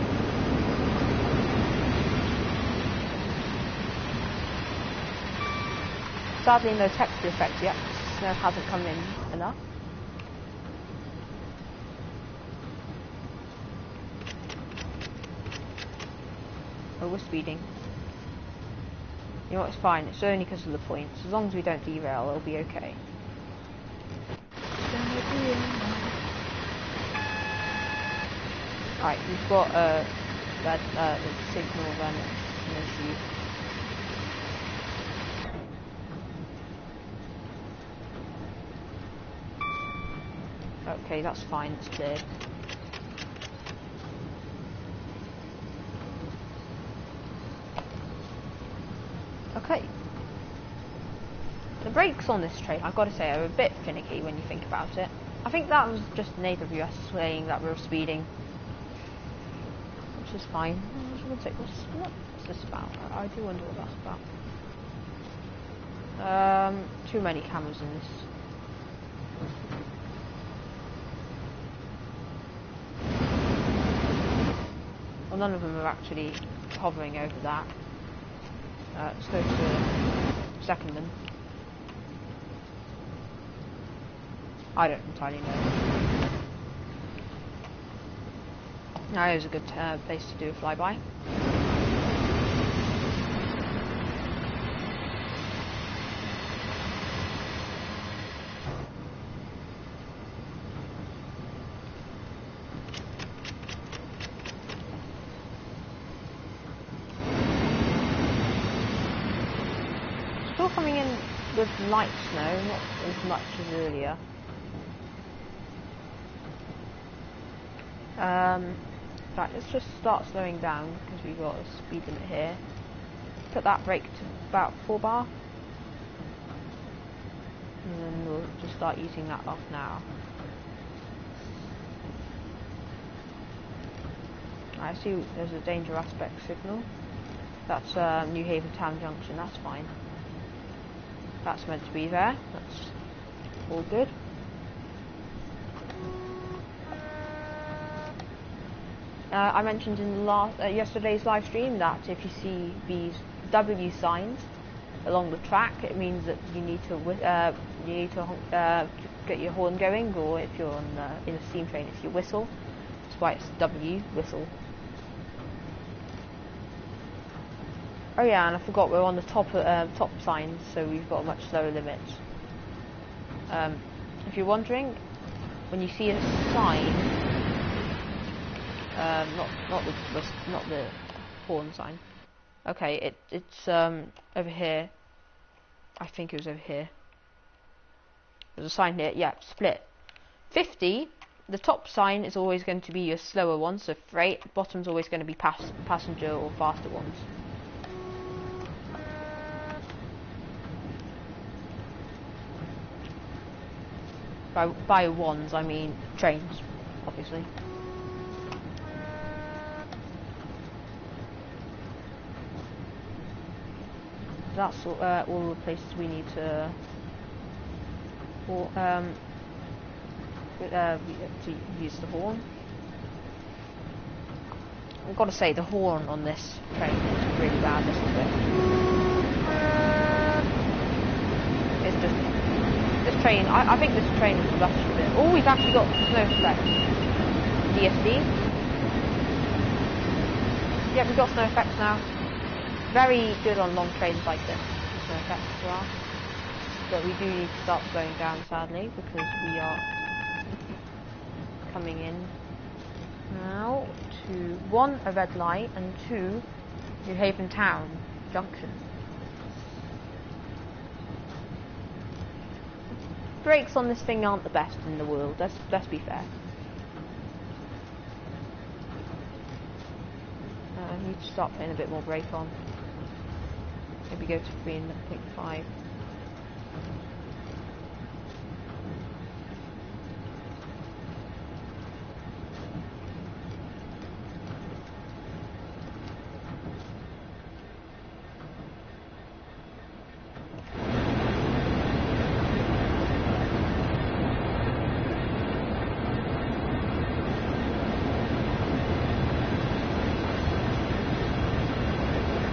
Speaker 1: Sadly, no texture effects yet. Snow hasn't come in enough. Oh, we're speeding. You know what, it's fine. It's only because of the points. As long as we don't derail, it'll be okay. Right, we've got that the signal then an issue. Okay, that's fine, it's cleared. Okay. The brakes on this train, I've got to say, are a bit finicky when you think about it. I think that was just an AWS saying that we were speeding. Which is fine. What's this about? I do wonder what that's about. Too many cameras in this. Well, none of them are actually hovering over that. Let's go to second them. I don't entirely know. Now is a good place to do a flyby. Still coming in with light snow, not as much as earlier. Right, let's just start slowing down because we've got a speed limit here. Put that brake to about 4 bar. And then we'll just start using that off now. I see there's a danger aspect signal. That's New Haven Town Junction, that's fine. That's meant to be there, that's all good. I mentioned in yesterday's live stream that if you see these W signs along the track, it means that you need to get your horn going, or if you're on in a steam train, it's your whistle. That's why it's W, whistle. Oh yeah, and I forgot we're on the top signs, so we've got a much slower limit. If you're wondering, when you see a sign. Not the horn sign. Okay, it's over here. I think it was over here. There's a sign here. Yeah, split. 50. The top sign is always going to be your slower one, so freight. Bottom's always going to be passenger or faster ones. By ones, I mean trains, obviously. That's all the places we need to use the horn. I've got to say, the horn on this train is really bad, isn't it? It's just this train. I think this train is rushed a bit. Oh, we've actually got snow effects. DSD. Yeah, we've got snow effects now. Very good on long trains like this, snow effects as well. But we do need to start slowing down, sadly, because we are coming in now to 1, a red light, and 2, New Haven Town Junction. Brakes on this thing aren't the best in the world, let's be fair. I need to start putting a bit more brake on. Maybe go to 3.5.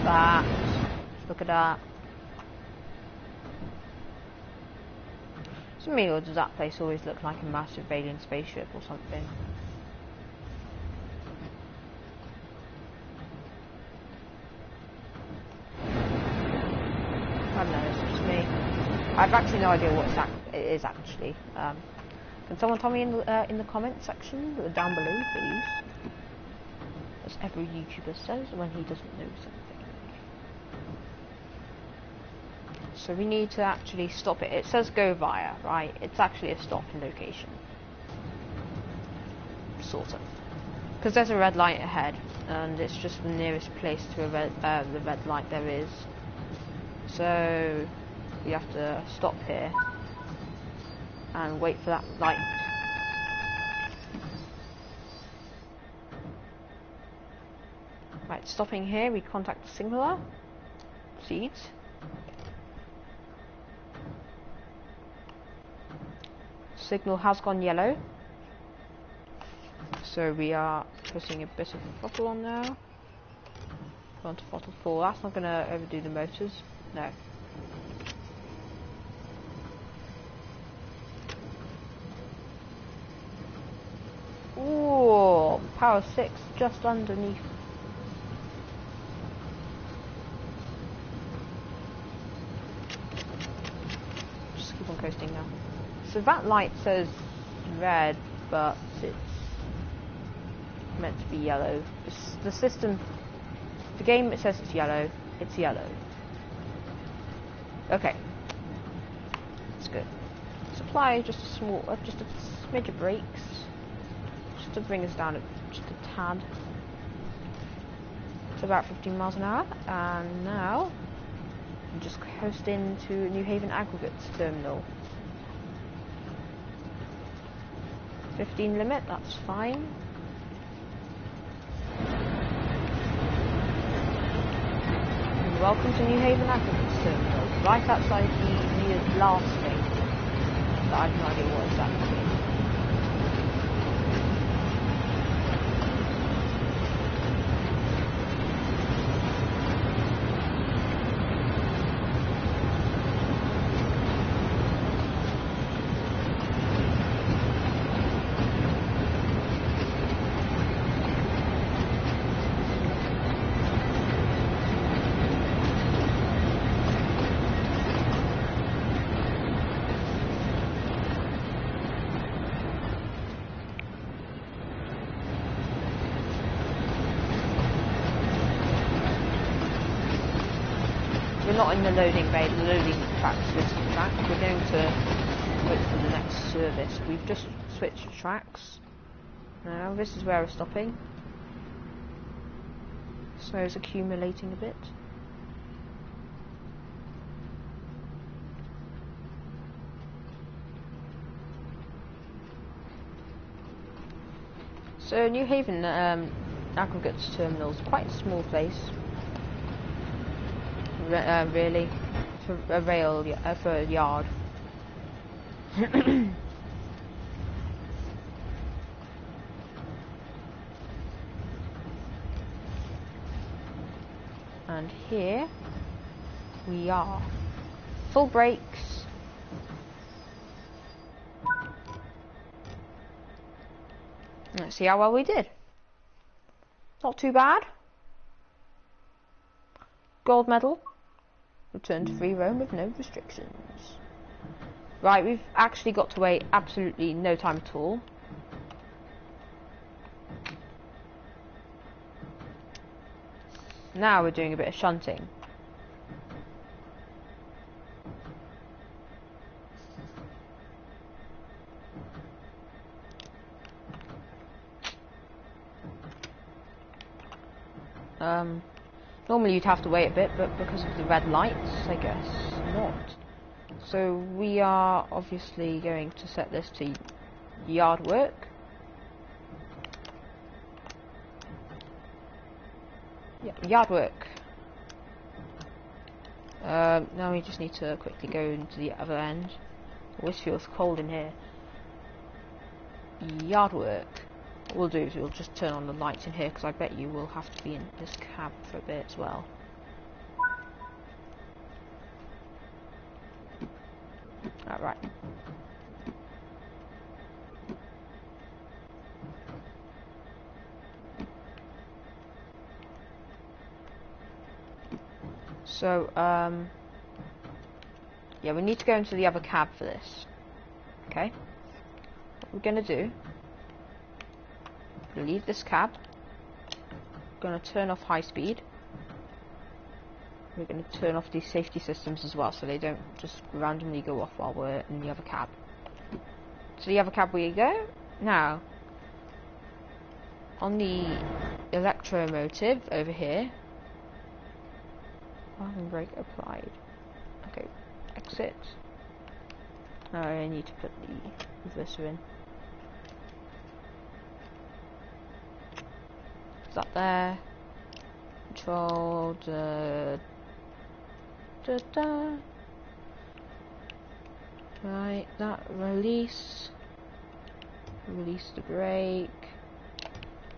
Speaker 1: That. Look at that. To me, or does that place always look like a massive alien spaceship or something? I don't know, it's just me. I've actually no idea what it is actually. Can someone tell me in the comment section down below, please? as every YouTuber says when he doesn't know something. So we need to actually stop it. It says go via, right? It's actually a stop location. Sort of. Because there's a red light ahead, and it's just the nearest place to the red light there is. So we have to stop here and wait for that light. Right, stopping here, we contact the signaler. Seeds. Signal has gone yellow. So we are putting a bit of throttle on now. Go on to throttle 4. That's not going to overdo the motors. No. Ooh, power 6 just underneath. Just keep on coasting now. So that light says red, but it's meant to be yellow. The system, the game, it says it's yellow. It's yellow. Okay, that's good. Supply just a small, just a smidge of brakes, just to bring us down just a tad. It's about 15 miles an hour, and now I'm just coasting to New Haven Aggregates Terminal. 15 limit, that's fine. And welcome to New Haven Aggregates Terminal, right outside the last thing. But I have no idea what exactly. We're not in the loading bay, the loading track's visitor track. We're going to wait for the next service. We've just switched tracks. Now this is where we're stopping. Snow's accumulating a bit. So New Haven Aggregates Terminal is quite a small place. Really, for a rail, for a yard. And here we are. Full brakes. Let's see how well we did. Not too bad. Gold medal. Return to free roam with no restrictions. Right, we've actually got to wait absolutely no time at all. Now we're doing a bit of shunting. Normally you'd have to wait a bit, but because of the red lights, I guess not. So we are obviously going to set this to yard work. Yeah, yard work. Now we just need to quickly go into the other end. Oh, this feels cold in here. Yard work. What we'll do is we'll just turn on the lights in here, because I bet you will have to be in this cab for a bit as well. Alright. So, yeah, we need to go into the other cab for this. Okay? What we're going to do, leave this cab, going to turn off high speed. We're going to turn off these safety systems as well, so they don't just randomly go off while we're in the other cab. So the other cab we go. Now, on the electromotive over here, parking brake applied. Okay, exit. Now I need to put the reverser in. Is that there? Control Right, that release the brake.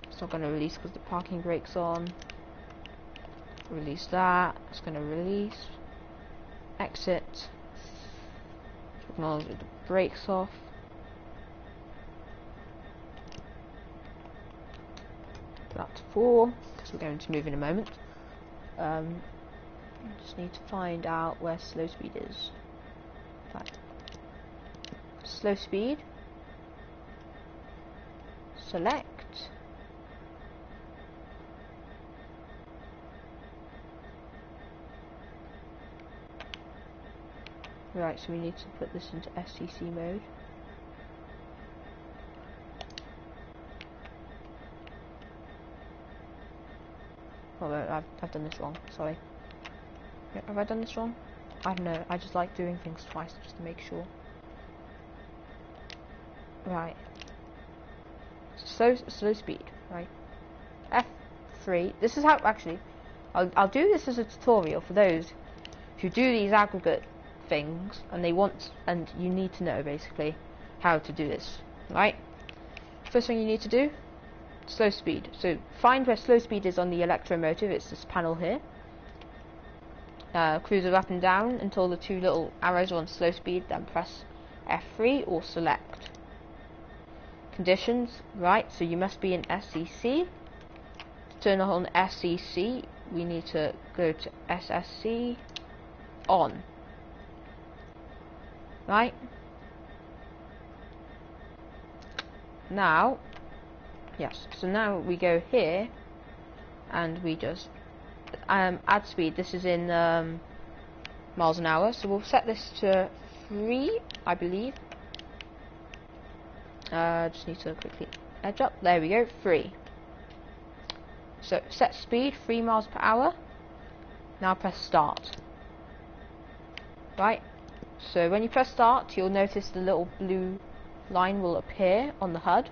Speaker 1: It's not going to release because the parking brake's on. Release that. It's going to release. Exit. Acknowledge that the brake's off. That's 4 because we're going to move in a moment. Just need to find out where slow speed is. Right. Slow speed. Select. Right, so we need to put this into SCC mode. Oh, I've done this wrong, sorry. Have I done this wrong? I don't know, I just like doing things twice just to make sure. Right. Slow speed, right. F3, this is how, actually, I'll do this as a tutorial for those who do these aggregate things and you need to know basically how to do this, right? First thing you need to do, slow speed. So find where slow speed is on the electromotive, it's this panel here. Cruise it up and down until the 2 little arrows are on slow speed, then press F3 or select. Conditions, right, so you must be in SCC. To turn on SCC, we need to go to SSC on. Right? Now, yes, so now we go here and we just add speed. This is in miles an hour, so we'll set this to 3, I believe. Just need to quickly edge up. There we go, 3. So set speed 3 miles per hour. Now press start. Right. So when you press start, you'll notice the little blue line will appear on the HUD.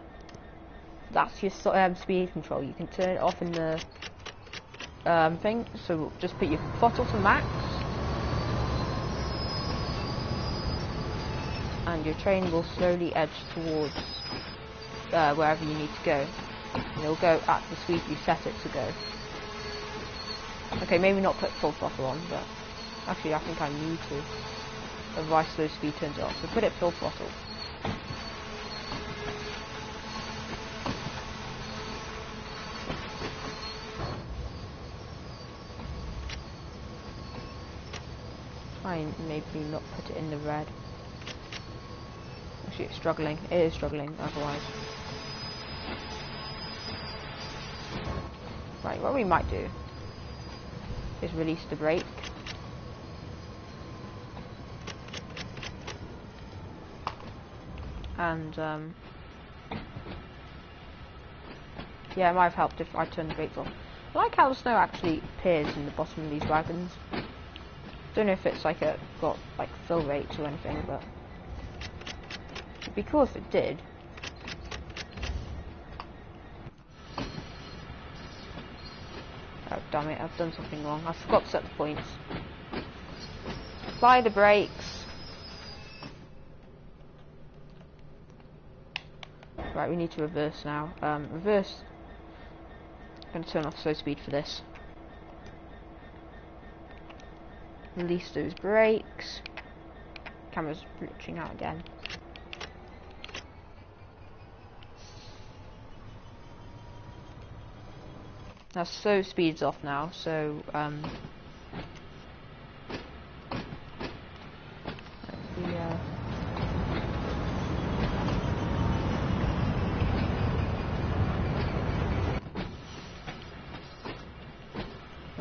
Speaker 1: That's your speed control. You can turn it off in the thing. So just put your throttle to max, and your train will slowly edge towards wherever you need to go. And it'll go at the speed you set it to go. Okay, maybe not put full throttle on, but actually I think I need to. Otherwise slow speed turns off. So put it full throttle. I maybe not put it in the red. Actually it's struggling. It is struggling otherwise. Right, what we might do is release the brake. And yeah, it might have helped if I turned the brakes off. I like how the snow actually appears in the bottom of these wagons. Don't know if it's like got like fill rates or anything, but it'd be cool if it did. Oh damn it, I've done something wrong. I forgot to set the points. Apply the brakes. Right, we need to reverse now. Reverse. I'm going to turn off slow speed for this. Release those brakes. Camera's glitching out again. Now slow speed's off now, so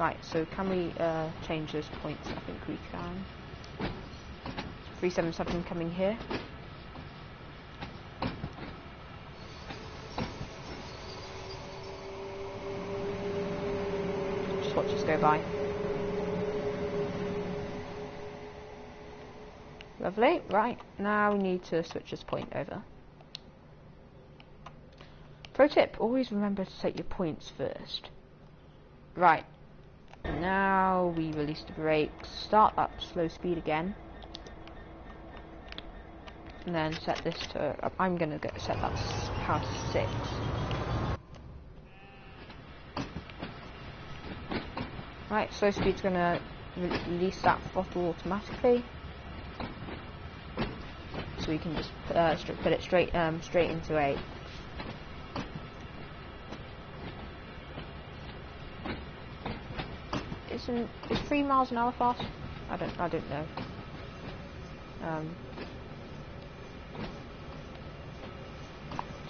Speaker 1: Right, so can we change those points? I think we can. 377 coming here. Just watch us go by. Lovely. Right, now we need to switch this point over. Pro tip, always remember to take your points first. Right, now we release the brakes, start up slow speed again, and then set this to, I'm going to set that power to 6. Right, slow speed's going to release that throttle automatically, so we can just put it straight into 8. Is 3 miles an hour fast? I don't know.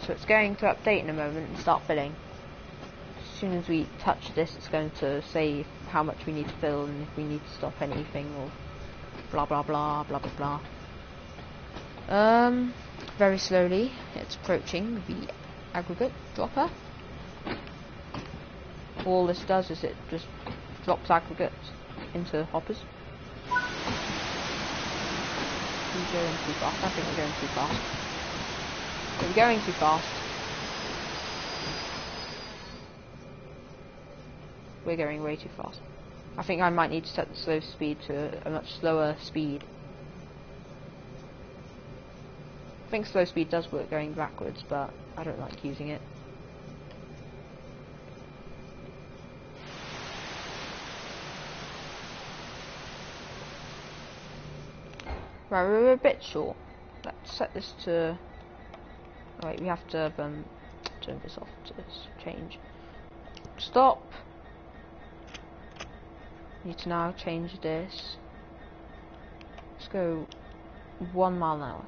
Speaker 1: So it's going to update in a moment and start filling. As soon as we touch this, it's going to say how much we need to fill and if we need to stop anything or blah blah blah blah blah blah. Very slowly, it's approaching the aggregate dropper. All this does is it just drops aggregate into hoppers. We're going too fast. I think we're going too fast. We're going too fast. We're going way too fast. I think I might need to set the slow speed to a much slower speed. I think slow speed does work going backwards, but I don't like using it. Right, we're a bit short. Let's set this to... Oh wait, we have to turn this off to change. Stop! Need to now change this. Let's go 1 mile an hour.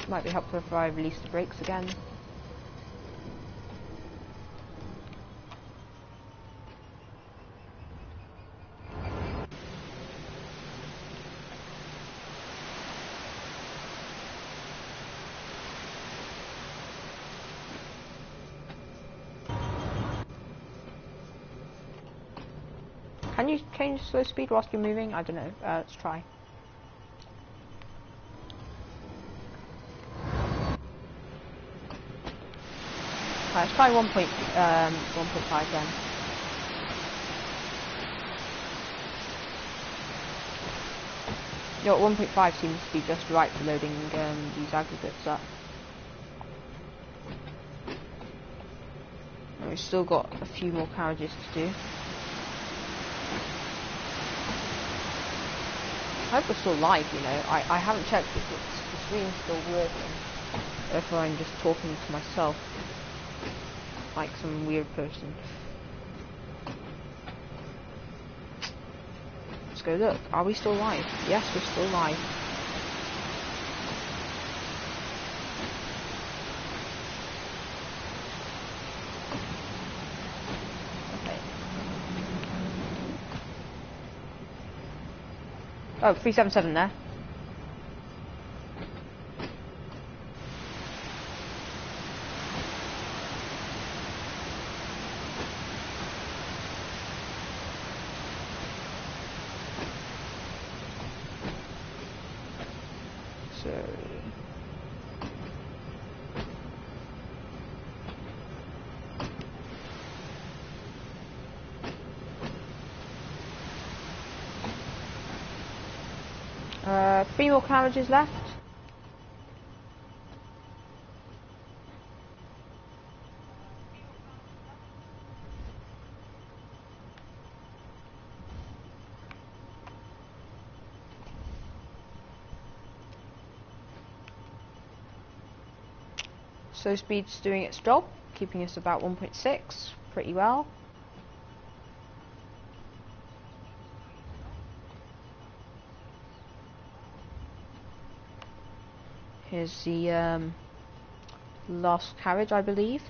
Speaker 1: Might be helpful if I release the brakes again. Can you change slow speed whilst you're moving? I don't know. Let's try. Let's try 1.5 then. You know, 1.5 seems to be just right for loading these aggregates up. And we've still got a few more carriages to do. I hope we're still live, you know. I haven't checked if the screen's still working. If I'm just talking to myself. Like some weird person. Let's go look. Are we still live? Yes, we're still live. Okay. Oh, 377 there. So 3 more carriages left. So speed's doing its job, keeping us about 1.6 pretty well. Here's the last carriage, I believe.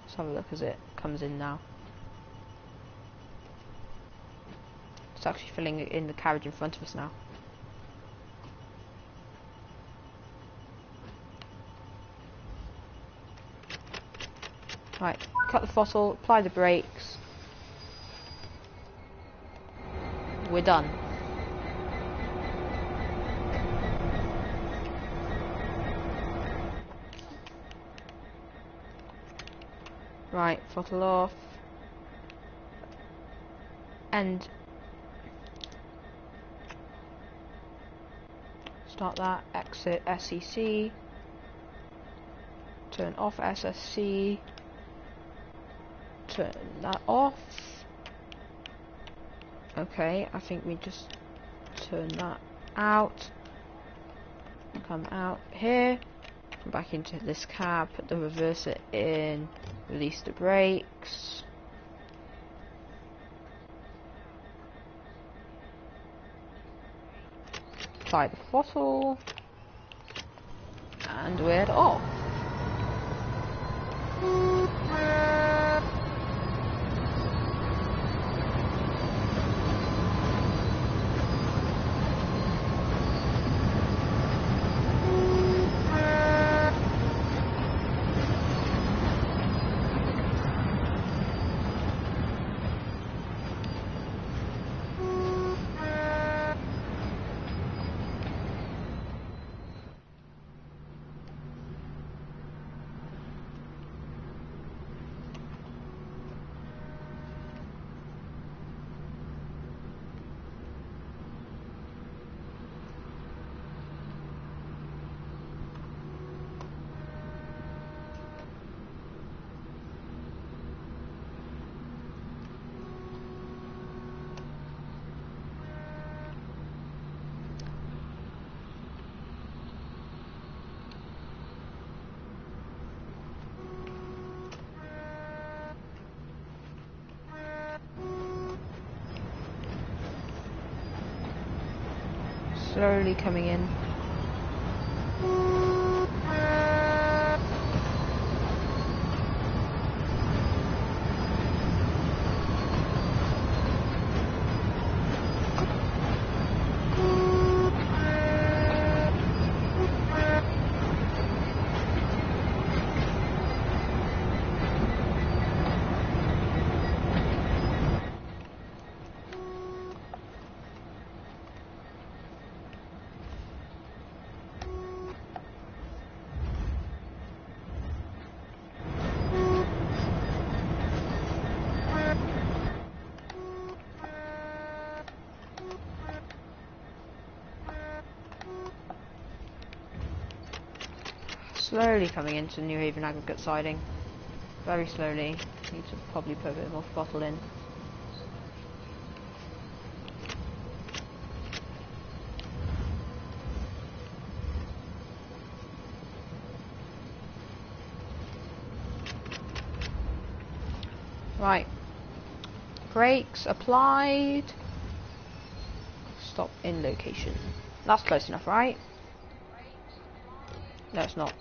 Speaker 1: Let's have a look as it comes in now. It's actually filling in the carriage in front of us now. Right, cut the throttle, apply the brakes. We're done. Right, throttle off. And start that, exit SEC. Turn off SSC. Turn that off. Okay, I think we just turn that out. Come out here. Come back into this cab. Put the reverser in. Release the brakes. Apply the throttle. And we're off. Slowly coming in. Slowly coming into New Haven aggregate siding. Very slowly. Need to probably put a bit more throttle in. Right. Brakes applied. Stop in location. That's close enough, right? No, it's not.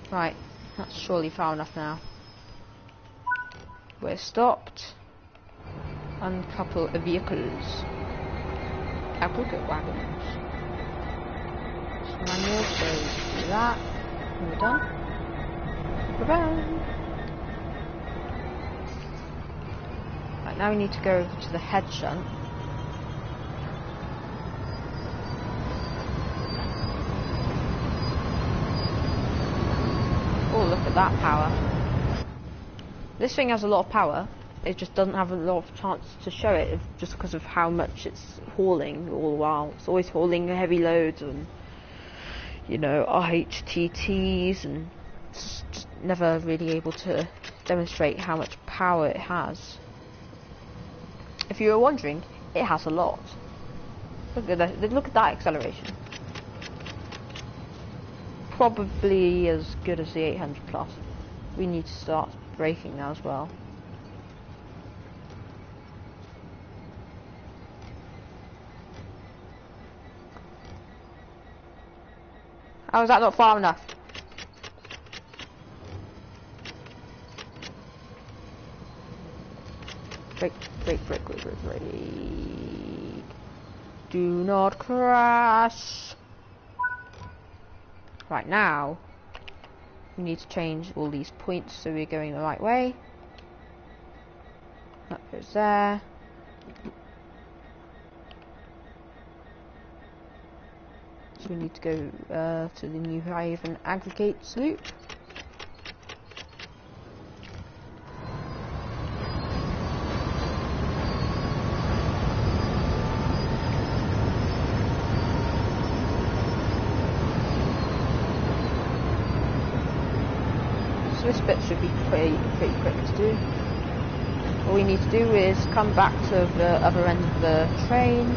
Speaker 1: Right, that's surely far enough now. We're stopped. Uncouple the vehicles. Aggregate wagons. It's manual, so do that. And we're done. Bye-bye. Right, now we need to go over to the head shunt. that power. This thing has a lot of power. It just doesn't have a lot of chance to show it just because of how much it's hauling all the while. It's always hauling heavy loads and, you know, RHTTs, and just never really able to demonstrate how much power it has. If you were wondering, it has a lot. Look at that! Look at that acceleration. Probably as good as the 800 plus. We need to start braking now as well. How is that not far enough? Brake, brake, brake, brake, brake, brake. Do not crash. Right now, we need to change all these points so we're going the right way. That goes there. So we need to go to the New Haven aggregates loop. This bit should be pretty quick to do. All we need to do is come back to the other end of the train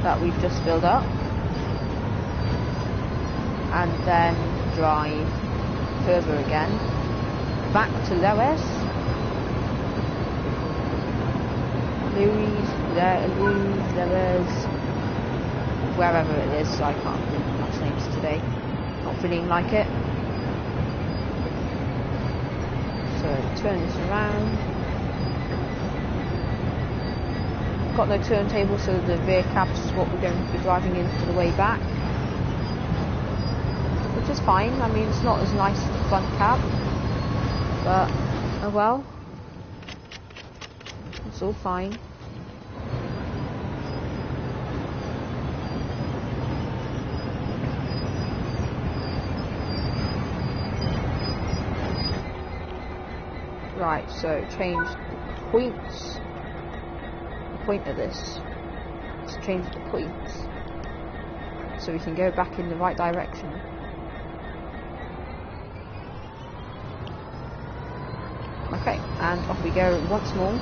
Speaker 1: that we've just filled up, and then drive further again back to Lewes, wherever it is. I can't really pronounce names today. Not feeling like it. So turn this around. Got no turntable, so the rear cabs is what we're going to be driving in for the way back, which is fine. I mean, it's not as nice as the front cab, but oh well, it's all fine. Right, so change the points. The point of this is change the points so we can go back in the right direction. Okay, and off we go once more.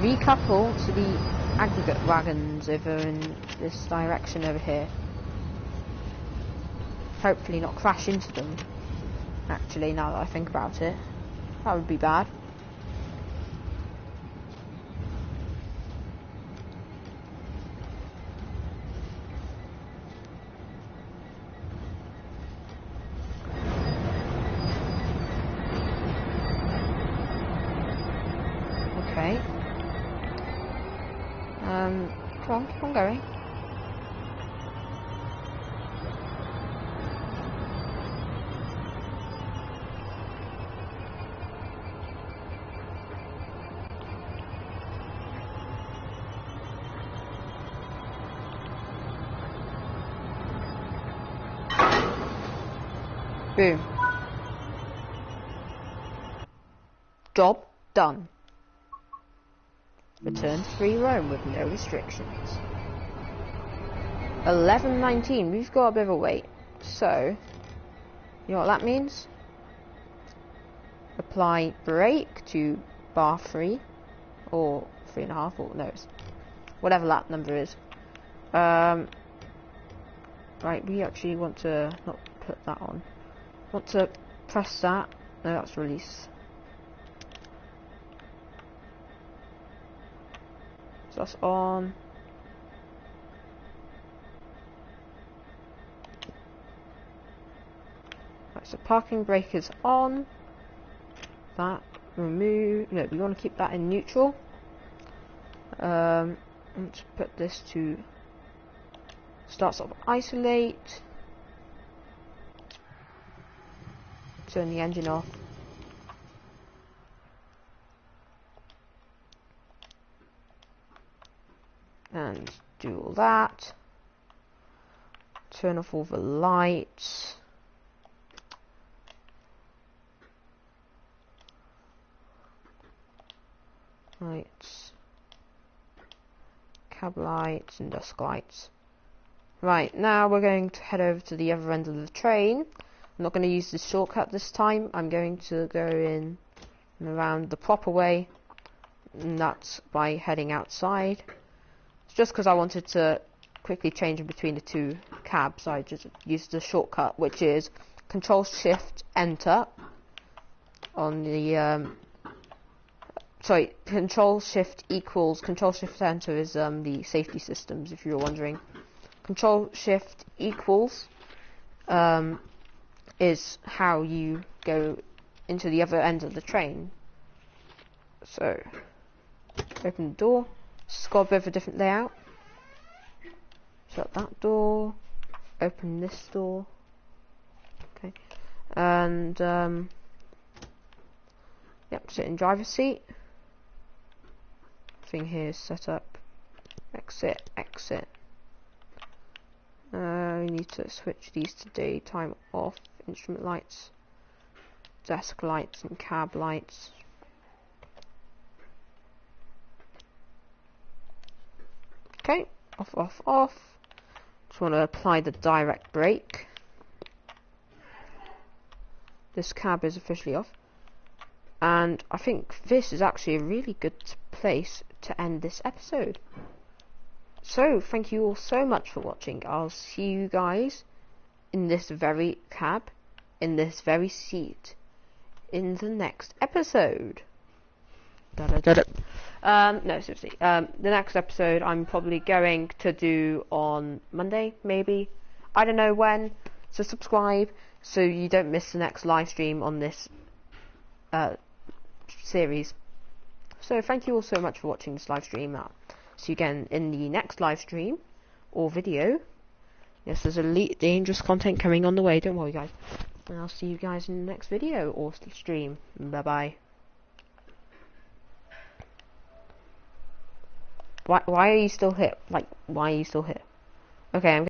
Speaker 1: Recouple to the aggregate wagons over in this direction over here. Hopefully not crash into them, actually, now that I think about it. That would be bad. Okay. Come on, keep on going. Boom. Job done. Return to free roam with no restrictions. 11:19. We've got a bit of a wait. So, you know what that means? Apply brake to bar 3 or 3.5, or no, whatever that number is. Right, we actually want to not put that on. Want to press that. No, that's release. So that's on. Right, so parking brake is on. That remove. No, we want to keep that in neutral. Let's put this to start stop isolate. Turn the engine off. And do all that. Turn off all the lights. Lights. Cab lights and dusk lights. Right, now we're going to head over to the other end of the train. I'm not going to use this shortcut this time. I'm going to go in and around the proper way, and that's by heading outside. It's just because I wanted to quickly change in between the two cabs. I just used the shortcut, which is Control Shift Enter on the Control Shift equals Control Shift Enter is the safety systems, if you were wondering. Control Shift equals is how you go into the other end of the train. So open the door. It's got a bit of a different layout. Shut that door. Open this door. Okay, and yep, sit in driver's seat. Thing here is set up. Exit, exit. We need to switch these to daytime off. Instrument lights, desk lights, and cab lights. Okay, off, off, off. Just want to apply the direct brake. This cab is officially off. And I think this is actually a really good place to end this episode. So, thank you all so much for watching. I'll see you guys in this very cab, in this very seat, in the next episode. No, seriously. The next episode I'm probably going to do on Monday, maybe. I don't know when. So subscribe so you don't miss the next live stream on this series. So thank you all so much for watching this live stream. See you again in the next live stream or video. Yes, there's elite dangerous content coming on the way, don't worry guys. And I'll see you guys in the next video or stream. Bye bye. Why are you still here? Like, why are you still here? Okay, I'm